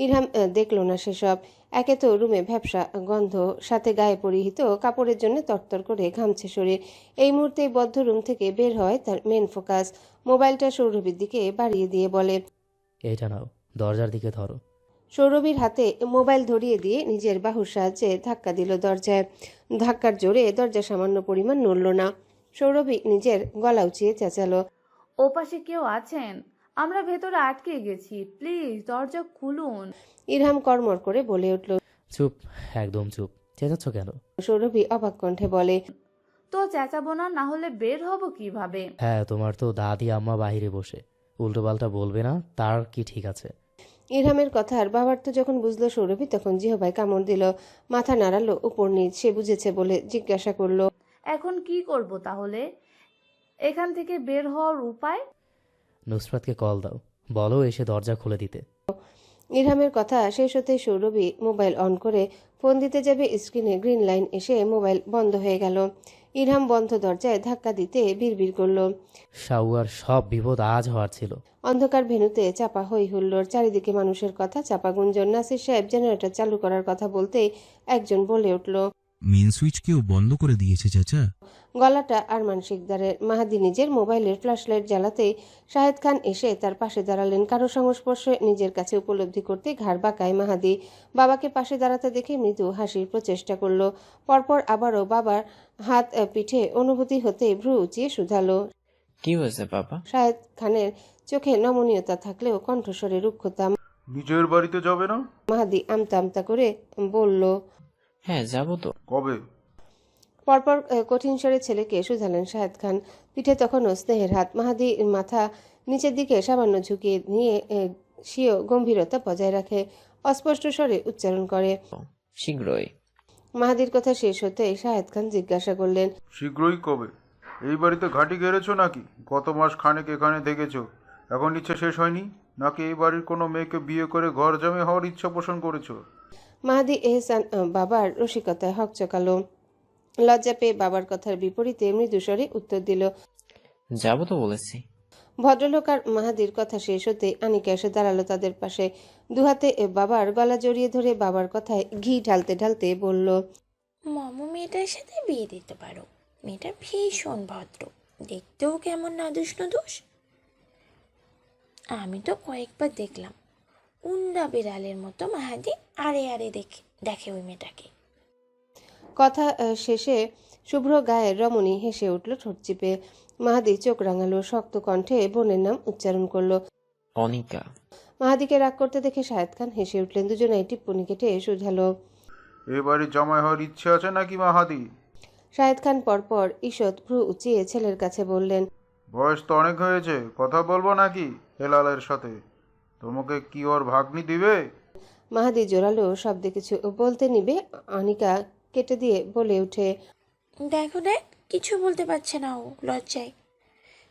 [SPEAKER 1] ইরহাম দেখল না সেসব। একে তো রুমে ভ্যাপসা গন্ধ, সাথে গায়ে পরিহিত কাপড়ের জন্য তরতর করে ঘামছে শরীর। এই মুহূর্তেই বদ্ধ রুম থেকে বের হয় তার মেন ফোকাস। মোবাইলটা সৌরভীর দিকে বাড়িয়ে দিয়ে বলে,
[SPEAKER 4] এইটা নাও, দরজার দিকে ধরো।
[SPEAKER 1] সৌরভীর হাতে মোবাইল ধরিয়ে দিয়ে নিজের বাহুর সাহায্যে ধাক্কা দিল দরজায়। ধাক্কার জোরে দরজা সামান্য পরিমাণ নড়ল না। সৌরভী নিজের গলা উঁচিয়ে চেঁচালো,
[SPEAKER 12] ওপাশে কেউ আছেন? আমরা ভেতরে আটকে গেছি, প্লিজ দরজা খুলুন।
[SPEAKER 1] ইরহাম কর্মর করে বলে উঠল।
[SPEAKER 4] চুপ, একদম চুপ। চেঁচাচ্ছ কেন?
[SPEAKER 1] সৌরভী অবাক কণ্ঠে বলে,
[SPEAKER 12] তো চেঁচাবো না, না হলে বের হব কিভাবে?
[SPEAKER 4] হ্যাঁ, তোমার তো দাদি আম্মা বাহিরে বসে, উল্টোপাল্টা বলবে না, তার কি ঠিক আছে?
[SPEAKER 1] ইরহামের কথার বাবার্থ যখন বুঝলো সৌরভী, তখন জিহবায় কামড় দিল। মাথা নাড়ালো উপর নিচ। সে বুঝেছে বলে জিজ্ঞাসা করলো,
[SPEAKER 12] এখন কি করব তাহলে? এখান থেকে বের হওয়ার উপায়?
[SPEAKER 4] নুসরাতকে কল দাও, বলো এসে দরজা খুলে দিতে।
[SPEAKER 1] ইরহামের কথা শেষ হতেই সৌরভী মোবাইল অন করে ফোন দিতে যাবে, স্ক্রিনে গ্রিন লাইন এসে মোবাইল বন্ধ হয়ে গেল। ইরহাম বন্ধ দরজায় ধাক্কা দিতে বিড়বিড় করল।
[SPEAKER 4] শাওয়ার সব বিপদ আজ হওয়ার ছিল।
[SPEAKER 1] অন্ধকার ভেন্যুতে চাপা হই হুল্লোড়, চারিদিকে মানুষের কথা, চাপা গুঞ্জন। নাসির সাহেব জেনারেটর চালু করার কথা বলতেই একজন বলে উঠল,
[SPEAKER 13] মেন সুইচ কেউ বন্ধ করে দিয়েছে চাচা।
[SPEAKER 1] গলাটা আরমান শিকদারের। মাহাদি নিজের মোবাইলের ফ্ল্যাশলাইট জ্বালাতেই শাহেদ খান এসে তার পাশে দাঁড়ালেন। কারো সংস্পর্শে নিজের কাছে উপলব্ধি করতে ঘাড় বাঁকায় মাহাদি। বাবাকে পাশে দাঁড়াতে দেখে মৃদু হাসির প্রচেষ্টা করল। পরপর আবারও বাবার হাত পিঠে অনুভূতি হতে ভ্রু উঁচিয়ে শুধালো,
[SPEAKER 14] কি হয়েছে বাবা?
[SPEAKER 1] শাহেদ খানের চোখে নমনীয়তা থাকলেও কণ্ঠস্বরে রুক্ষতা।
[SPEAKER 15] নিজের বাড়িতে যাবে না?
[SPEAKER 1] মাহাদি আমতা আমতা করে বলল,
[SPEAKER 14] হ্যাঁ যাব তো।
[SPEAKER 15] কবে?
[SPEAKER 1] পরপর কঠিন স্বরে ছেলেকে শুধালেন শাহেদ খান। পিঠে তখনও স্নেহের হাত। মাহাদি মাথা নিচের দিকে সামান্য ঝুঁকিয়ে নিয়ে স্বীয় গম্ভীরতা বজায় রাখে, অস্পষ্ট স্বরে উচ্চারণ করে,
[SPEAKER 14] শীঘ্রই।
[SPEAKER 1] মাহাদির কথা শেষ হতে শাহেদ খান জিজ্ঞাসা করলেন,
[SPEAKER 15] শীঘ্রই কবে? এই বাড়িতে ঘাঁটি গেড়েছো নাকি? গত মাস খানেক এখানে দেখেছো, এখন ইচ্ছা শেষ হয়নি? নাকি এই বাড়ির কোনো মেয়েকে বিয়ে করে ঘর জামাই হওয়ার ইচ্ছা পোষণ করেছো?
[SPEAKER 1] মাহাদি এহসান বাবার রসিকতায় হকচকালো। লজ্জা পেয়ে বাবার কথার বিপরীতে মৃদুস্বরে উত্তর দিল,
[SPEAKER 14] যাব তো বলেছি।
[SPEAKER 1] ভদ্রলোক আর মাহাদির কথা শেষ হতে আনিকা এসে দাঁড়ালো তাদের পাশে। দুহাতে বাবার গলা জড়িয়ে ধরে বাবার কথায় ঘি ঢালতে ঢালতে বলল,
[SPEAKER 16] মামু মেয়েটার সাথে বিয়ে দিতে পারো। মেয়েটা ভীষণ ভদ্র, দেখতেও কেমন নাদুস নুদুস। আমি তো কয়েকবার দেখলাম, উন্ডা বিড়ালের মতো মাহাদি আড়ে আড়ে দেখে ওই মেয়েটাকে।
[SPEAKER 1] কথা শেষে শুভ্র গায়ের রমণী হেসে উঠল ঠোঁট চিপে। মাহাদি চোখ রাঙালো, শক্ত কণ্ঠে বোনের নাম উচ্চারণ করলো,
[SPEAKER 14] অনিকা।
[SPEAKER 1] মাহাদিকে রাগ করতে দেখে শাহেদ খান হেসে উঠলেন। দুজনেই টিপ্পনি কেটে শুধালো,
[SPEAKER 15] এ বাড়ির জামাই হওয়ার ইচ্ছে আছে নাকি মাহাদি?
[SPEAKER 1] শাহেদ খান পরপর ঈষৎ ভ্রু উঁচিয়ে ছেলের কাছে বললেন,
[SPEAKER 15] বয়স তো অনেক হয়েছে, কথা বলবো নাকি হেলালের সাথে? তোমাকে কি ওর ভাগ্নি দিবে?
[SPEAKER 1] মাহাদি জোরালো শব্দে কিছু বলতে নিবে, অনিকা কেটে দিয়ে বলে উঠে,
[SPEAKER 16] দেখো দেখ, কিছু বলতে পারছে না ও লজ্জায়।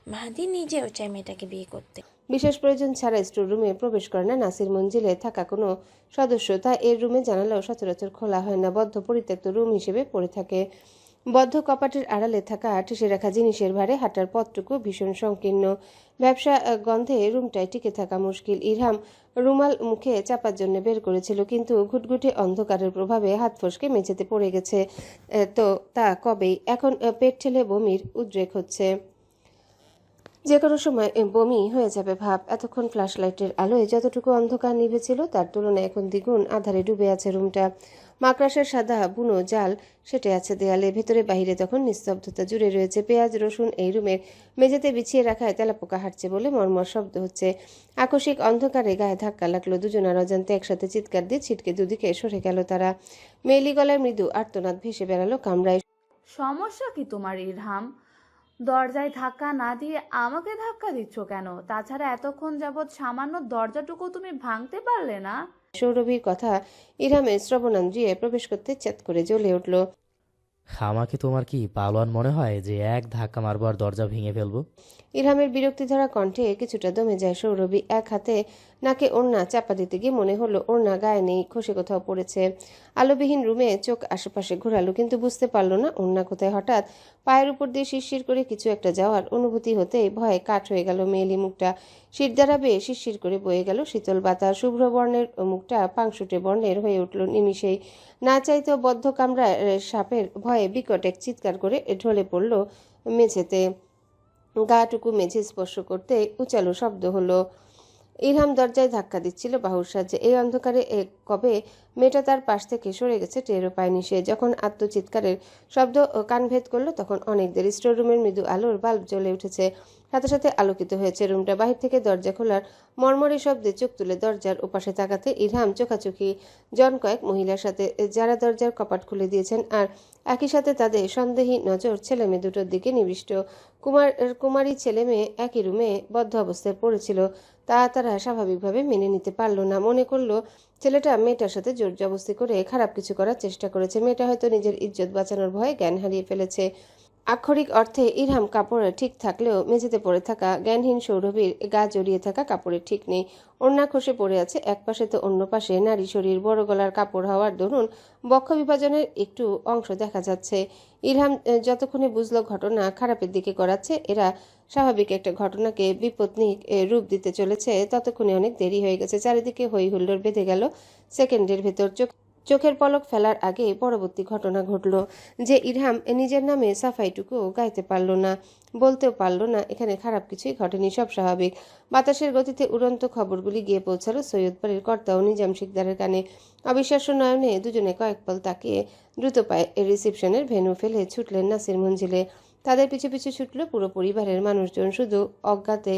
[SPEAKER 16] মাহাদি নিজেও চায় মেয়েটাকে বিয়ে করতে।
[SPEAKER 1] বিশেষ প্রয়োজন ছাড়া স্টোর রুমে প্রবেশ করে না নাসির মঞ্জিলে থাকা কোনো সদস্য। তাই এর রুমে জানালাও সচরাচর খোলা হয় না, বদ্ধ পরিত্যক্ত রুম হিসেবে পড়ে থাকে। বদ্ধ কপাটের আড়ালে থাকা ঠেসে রাখা জিনিসের ভারে হাঁটার পথটুকু ভীষণ সংকীর্ণ। ব্যবসা গন্ধে রুমটায় টিকে থাকা মুশকিল। ইরহাম রুমাল মুখে চাপার জন্য বের করেছিল, কিন্তু ঘুটঘুটে অন্ধকারের প্রভাবে হাত ফসকে মেঝেতে পড়ে গেছে। তো তা কবেই। এখন পেট ঠেলে বমির উদ্রেক হচ্ছে, যে কোনো সময় বমি হয়ে যাবে ভাব। এতক্ষণ ফ্ল্যাশ লাইটের আলোয় যতটুকু অন্ধকার নিভেছিল তার তুলনায় এখন দ্বিগুণ আধারে ডুবে আছে রুমটা। মাকড়াসের সাদা বুনো জাল সেটে আছে দেয়ালে, ভেতরে বাহিরে তখন নিস্তব্ধতা জুড়ে রয়েছে। পেঁয়াজ রসুন এই রুমের মেঝেতে বিছিয়ে রাখায় তেলাপোকা হাঁটছে বলে মর্মর শব্দ হচ্ছে। আকস্মিক অন্ধকারে গায়ে ধাক্কা লাগলো, দুজনার অজান্তে একসাথে চিৎকার দিয়ে ছিটকে দুদিকে সরে গেল তারা। মেয়েলি গলায় মৃদু আর্তনাদ ভেসে বেড়ালো কামরায়।
[SPEAKER 12] সমস্যা কি তোমার ইরহাম? দরজায় ধাক্কা না দিয়ে আমাকে ধাক্কা দিচ্ছ কেন? তাছাড়া এতক্ষণ যাবৎ সামান্য দরজাটুকু তুমি ভাঙতে পারলে না?
[SPEAKER 1] সৌরভীর কথা ইরহামের শ্রবণান্দ্রিয়ে প্রবেশ করতে চেত করে জ্বলে উঠল।
[SPEAKER 4] আমাকে তোমার কি পালোয়ান মনে হয় যে এক ধাক্কা মারবো আর দরজা ভেঙে ফেলবো?
[SPEAKER 1] ইরহামের বিরক্তি ধরা কণ্ঠে কিছুটা দমে যায় সৌরভী। এক হাতে নাকে ওড়না চাপা দিতে গিয়ে মনে হলো ওড়না গায়ে নেই, খসে কোথাও পড়েছে। আলোবিহীন রুমে চোখ আশেপাশে ঘোরালো, কিন্তু বুঝতে পারলো না ওড়না কোথায়। হঠাৎ পায়ের উপর দিয়ে শিরশির করে কিছু একটা যাওয়ার অনুভূতি হতে ভয়ে কাঠ হয়ে গেল মেয়েলি মুখটা। শিরদাঁড়া বেয়ে শিরশির করে বয়ে গেল শীতল বাতাস। শুভ্র বর্ণের মুখটা পাংশুটে বর্ণের হয়ে উঠল নিমিষেই। না চাইতেও বদ্ধ কামরায় সাপের ভয়ে বিকট এক চিৎকার করে ঢলে পড়ল মেঝেতে। গাটুকু মেঝে স্পর্শ করতে উচালো শব্দ হলো। ইরহাম দরজায় ধাক্কা দিচ্ছিল বাহুর সাহায্যে। এই অন্ধকারে কবে মেয়েটা তার পাশ থেকে সরে গেছে টেরও পায়নি সে। যখন আত্মচিৎকারের শব্দ কানভেদ করলো তখন অনেক দেরি। স্টোর রুমের মৃদু আলোর বাল্ব জ্বলে উঠেছে, সাথে সাথে আলোকিত হয়েছে রুমটা। বাহির থেকে দরজা খোলার মর্মরে শব্দে চোখ তুলে দরজার ওপাশে তাকাতে ইরহাম চোখাচোখি জন কয়েক মহিলার সাথে, যারা দরজার কপাট খুলে দিয়েছেন, আর একই সাথে তাদের সন্দেহী নজর ছেলে মেয়ে দুটোর দিকে নিবিষ্ট। কুমারী ছেলে মেয়ে একই রুমে বদ্ধ অবস্থায় পড়েছিল, তারা স্বাভাবিকভাবে মেনে নিতে পারল না। মনে করলো ছেলেটা মেয়েটার সাথে জোর জবস্তি করে খারাপ কিছু করার চেষ্টা করেছে। মেয়েটা হয়তো নিজের ইজ্জত বাঁচানোর ভয়ে জ্ঞান হারিয়ে ফেলেছে। আক্ষরিক অর্থে ইরহাম কাপড়ে ঠিক থাকলেও মেঝেতে পড়ে থাকা জ্ঞানহীন সৌরভীর গা জড়িয়ে থাকা কাপড়ের ঠিক নেই। ওড়না খসে পড়ে আছে এক পাশে, তো অন্য পাশে নারী শরীর বড় গলার কাপড় হওয়ার দরুন বক্ষ বিভাজনের একটু অংশ দেখা যাচ্ছে। ইরহাম যতক্ষণে বুঝলো ঘটনা খারাপের দিকে গড়াচ্ছে, এরা স্বাভাবিক একটা ঘটনাকে বিপত্নিক রূপ দিতে চলেছে, ততক্ষণে অনেক দেরি হয়ে গেছে। চারিদিকে হই হুল্লোড় বেঁধে গেল। সেকেন্ডের ভেতর চোখের পলক ফেলার আগে পরবর্তী ঘটনা ঘটল যে ইরহাম নিজের নামে সাফাইটুকু গাইতে পারল না, বলতেও পারল না। এখানে খারাপ কিছুই ঘটেনি, সব স্বাভাবিক। বাতাসের গতিতে উড়ন্ত খবরগুলি গিয়ে পৌঁছালো সৈয়দ বাড়ির কর্তা ও নিজাম শিকদারের কানে। অবিশ্বাস্য নয়নে দুজনে কয়েক পল তাকিয়ে দ্রুত পায়ে রিসেপশনের ভেন্যু ফেলে ছুটলেন নাসির মঞ্জিলে। তাদের পিছু পিছু ছুটল পুরো পরিবারের মানুষজন। শুধু অজ্ঞাতে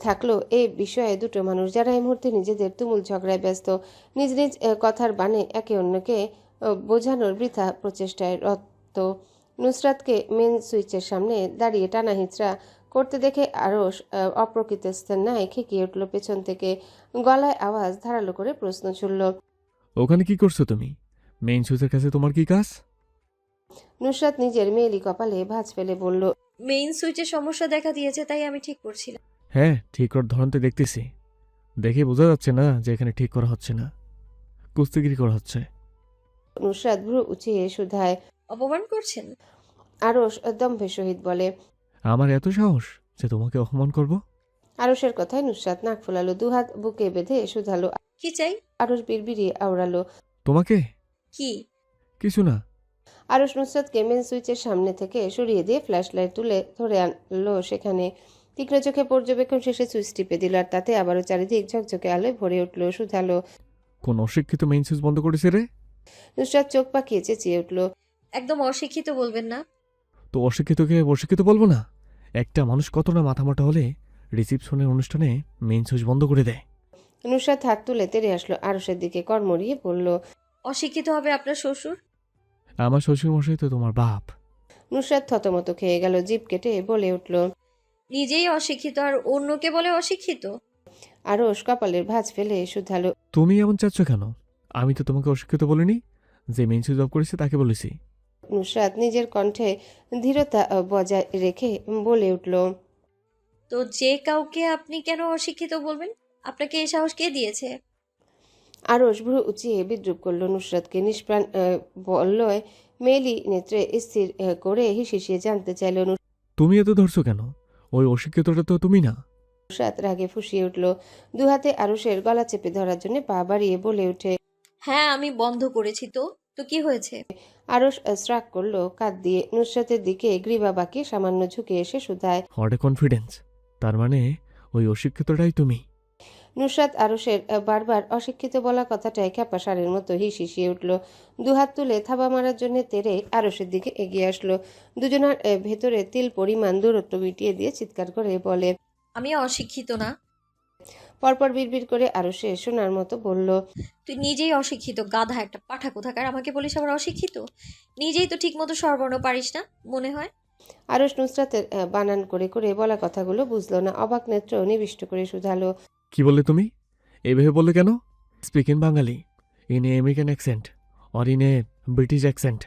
[SPEAKER 1] থাকলো এই বিষয়ে দুটো মানুষ, যারা এই মুহূর্তে নিজেদের তুমুল ঝগড়ায় ব্যস্ত, নিজ নিজ কথার বাণে একে অন্যকে বোঝানোর বৃথা প্রচেষ্টায় রত। নুসরাতকে মেন সুইচের সামনে দাঁড়িয়ে টানা হিচড়া করতে দেখে আরশ অপ্রকৃতস্থের ন্যায় খেকিয়ে উঠল পেছন থেকে। গলায় আওয়াজ ধারালো করে প্রশ্ন ছুড়ল,
[SPEAKER 7] ওখানে কি করছো তুমি? মেইন সুইচের কাছে তোমার কি কাজ?
[SPEAKER 1] নুসরাত নিজের মেয়েলি কপালে ভাঁজ ফেলে বলল,
[SPEAKER 3] মেইন সুইচে সমস্যা দেখা দিয়েছে, তাই আমি ঠিক করছিলাম।
[SPEAKER 7] হ্যাঁ, ঠিক করার ধরন তো দেখতেছি। দেখে বোঝা যাচ্ছে না যে এখানে ঠিক করা হচ্ছে না, কুস্তিগিরি করা হচ্ছে।
[SPEAKER 1] নুসরাত ভ্রু উঁচিয়ে শুধায়,
[SPEAKER 3] অপমান করছেন?
[SPEAKER 1] আরশ দম্ভের সহিত বলে,
[SPEAKER 7] আমার এত সাহস যে তোমাকে অপমান করব?
[SPEAKER 1] আরশের কথায় নুসরাত নাক ফোলালো, দুহাত বুকে বেঁধে শুধালো।
[SPEAKER 3] কি চাই?
[SPEAKER 1] আরশ বিড়বিড়িয়ে আওড়ালো,
[SPEAKER 7] তোমাকে?
[SPEAKER 3] কি?
[SPEAKER 7] কিছু না।
[SPEAKER 1] আরশ নুসরাতকে মেন সুইচের সামনে থেকে সরিয়ে দিয়ে ফ্ল্যাশ লাইট তুলে ধরে আনলো সেখানে। তীক্ষ্ণ চোখে পর্যবেক্ষণ শেষে সুইচ টিপে দিল, আর তাতে আবারও চারিদিক ঝকঝকে আলোয় ভরে উঠল। শুধালো,
[SPEAKER 7] কোন অশিক্ষিত মেইন সুইচ বন্ধ করেছে রে?
[SPEAKER 1] নুসরাত চোখ পাকিয়ে চেঁচিয়ে উঠল,
[SPEAKER 3] একদম অশিক্ষিত বলবেন না।
[SPEAKER 7] তো অশিক্ষিতকে অশিক্ষিত বলবো না? একটা মানুষ কতটা মাথামোটা হলে রিসিপশনের অনুষ্ঠানে মেইন সুইচ বন্ধ করে দেয়?
[SPEAKER 1] নুসরাত হাত তুলে তেড়ে আসলো আরশের দিকে, কর্মরিয়ে বলল,
[SPEAKER 3] অশিক্ষিত হবে আপনার শ্বশুর?
[SPEAKER 7] আমার শ্বশুরমশাই তো তোমার বাপ।
[SPEAKER 1] নুসরাত থতমত খেয়ে গেল, জিভ কেটে বলে উঠল,
[SPEAKER 3] নিজেই অশিক্ষিত আর অন্যকে বলে অশিক্ষিত?
[SPEAKER 1] আরশ কপালের ভাঁজ ফেলে শুধালো,
[SPEAKER 7] তুমি এমন চাচ্ছ কেন? আমি তো তোমাকে অশিক্ষিত বলিনি, যে মেইন সুইচ অফ করেছে তাকে বলেছি।
[SPEAKER 1] নুসরাত নিজের কণ্ঠে ধীরতা বজায় রেখে বলে উঠল,
[SPEAKER 3] তো যে কাউকে আপনি কেন অশিক্ষিত বলবেন? আপনাকে এই সাহস কে দিয়েছে?
[SPEAKER 1] আরশ ভ্রু উঁচিয়ে বিদ্রুপ করল নুসরাতকে। নিষ্প্রাণ বললয় মেলি নেত্রে স্থির করে হিসিয়ে জানতে চাইল,
[SPEAKER 7] তুমি এত ধরছো কেন? ওই অশিক্ষিতটা তো তুমি না।
[SPEAKER 1] নুসরাত রাগে ফুঁসিয়ে উঠল, দুহাতে আরশের গলা চেপে ধরার জন্য পা বাড়িয়ে বলে ওঠে,
[SPEAKER 3] হ্যাঁ আমি বন্ধ করেছি। তো তো কি হয়েছে?
[SPEAKER 1] আরশ শ্রাক করলো কাঁধ দিয়ে। নুসরাতের দিকে গ্রীবা বাকি সামান্য ঝুঁকে এসে শুধায়,
[SPEAKER 7] হট কনফিডেন্স, তার মানে ওই অশিক্ষিতটাই তুমি?
[SPEAKER 1] নুসরাত আরশের বারবার অশিক্ষিত বলা কথাটায় খ্যাপা সারের মতো হিসিয়ে উঠল। দুহাত তুলে থাবা মারার জন্য তেরে আরশের দিকে এগিয়ে আসলো। দুজনার ভেতরে তিল পরিমাণ দূরত্ব মিটিয়ে দিয়ে চিৎকার করে বলে,
[SPEAKER 3] আমি অশিক্ষিত না।
[SPEAKER 1] পরপর বিড়বিড় করে আরশে শোনার মতো বলল,
[SPEAKER 3] তুই নিজেই অশিক্ষিত, গাধা একটা, পাঠা কোথাকার। আমাকে বলিস আবার অশিক্ষিত? নিজেই তো ঠিক মতো স্বরবর্ণ পারিস না মনে হয়।
[SPEAKER 1] আরশ নুসরাতের বানান করে করে বলা কথাগুলো বুঝলো না, অবাক নেত্র নিবিষ্ট করে শুধালো,
[SPEAKER 7] কি বললে তুমি? এইভাবে বললে কেন? Speak in Bangali, in a American accent or in a British accent.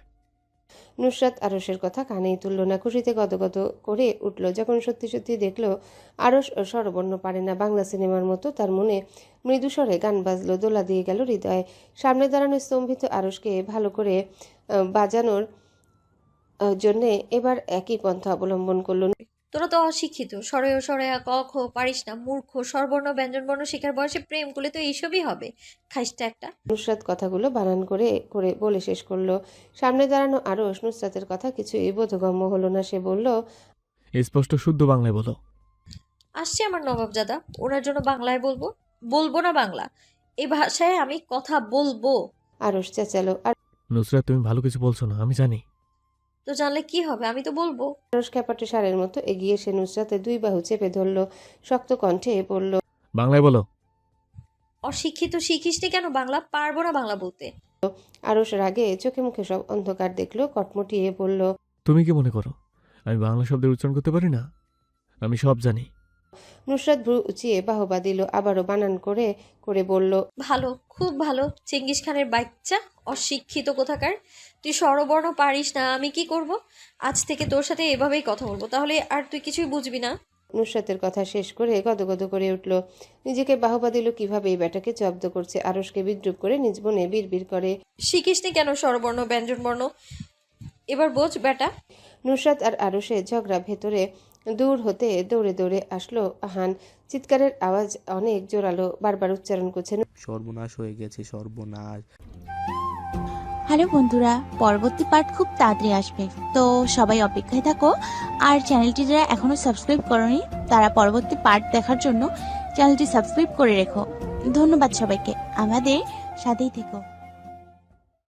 [SPEAKER 1] Nusrat আরশের কথা কানেই তুলল না, খুশিতে গদগদ করে উঠল যখন সত্যি সত্যি দেখলো আরশ স্বরবর্ণ পারে না। বাংলা সিনেমার মতো তার মনে মৃদু স্বরে গান বাজলো, দোলা দিয়ে গেল হৃদয়ে। সামনে দাঁড়ানো স্তম্ভিত আরশকে ভালো করে বাজানোর জন্যে এবার একই পন্থা অবলম্বন করলো।
[SPEAKER 3] তোরা তো অশিক্ষিত, সরয় সরয়া ক খ পারিস না, মূর্খ, স্বরবর্ণ ব্যঞ্জনবর্ণ শিখার বয়সে প্রেম করলে তো এইসবই হবে, খাইসটা একটা।
[SPEAKER 1] নুসরাত কথাগুলো বানান করে করে বলে শেষ করলো। সামনে দাঁড়ানো আরশ নুসরাতের কথা কিছুই বোধগম্য হলো না। সে বলল,
[SPEAKER 7] স্পষ্ট শুদ্ধ বাংলায় বলো।
[SPEAKER 3] আসছে আমার নবাবজাদা, ওনার জন্য বাংলায় বলবো? বলবো না বাংলা, এই ভাষায় আমি কথা বলবো।
[SPEAKER 1] আরশ চেঁচালো, আর
[SPEAKER 7] নুসরাত তুমি ভালো কিছু বলছো না, আমি জানি।
[SPEAKER 3] তো জানলে কি হবে, আমি তো বলবো।
[SPEAKER 1] আরশ ক্যাপাটে সারের মতো এগিয়ে এসে নুসরাতের দুই বাহু চেপে ধরল, শক্ত কণ্ঠে বলল,
[SPEAKER 7] বাংলায় বলো।
[SPEAKER 3] অশিক্ষিত শিখিসনি কেন বাংলা? পারবো না বাংলা বলতে।
[SPEAKER 1] আরশ রাগে চোখে মুখে সব অন্ধকার দেখলো, কটমটিয়ে বলল,
[SPEAKER 7] তুমি কি মনে করো আমি বাংলা শব্দের উচ্চারণ করতে পারি না? আমি সব জানি।
[SPEAKER 1] নুসরাত ভ্রু উঁচিয়ে বাহবা দিল, আবারও বানান করে করে বলল,
[SPEAKER 3] ভালো, খুব ভালো। চেঙ্গিস খানের বাচ্চা, অশিক্ষিত কোথাকার। তুই স্বরবর্ণ পারিস না, আমি কি করব? আজ থেকে তোর সাথে এভাবেই কথা বলবো, তাহলে আর তুই কিছুই বুঝবি না।
[SPEAKER 1] নুসরাতের কথা শেষ করে গদগদ করে উঠল। নিজেকে বাহবা দিল কিভাবে এই ব্যাটাকে জব্দ করছে। আরশকে বিদ্রুপ করে নিজ মনে বিড়বিড় করে,
[SPEAKER 3] শিখিসনি কেন স্বরবর্ণ ব্যঞ্জনবর্ণ? এবার বোঝ বেটা।
[SPEAKER 1] নুসরাত আর আরশে ঝগড়া ভেতরে দূর হতে দৌড়ে দৌড়ে আসলো আহান। চিৎকারের আওয়াজ অনেক জোরালো, বারবার উচ্চারণ করছেন,
[SPEAKER 5] সর্বনাশ হয়ে গেছে, সর্বনাশ।
[SPEAKER 17] হ্যালো বন্ধুরা, পরবর্তী পার্ট খুব তাড়াতাড়ি আসবে, তো সবাই অপেক্ষায় থাকো। আর চ্যানেলটি যারা এখনো সাবস্ক্রাইব করোনি তারা পরবর্তী পার্ট দেখার জন্য চ্যানেলটি সাবস্ক্রাইব করে রেখো। ধন্যবাদ সবাইকে, আমাদের সাথেই থেকো।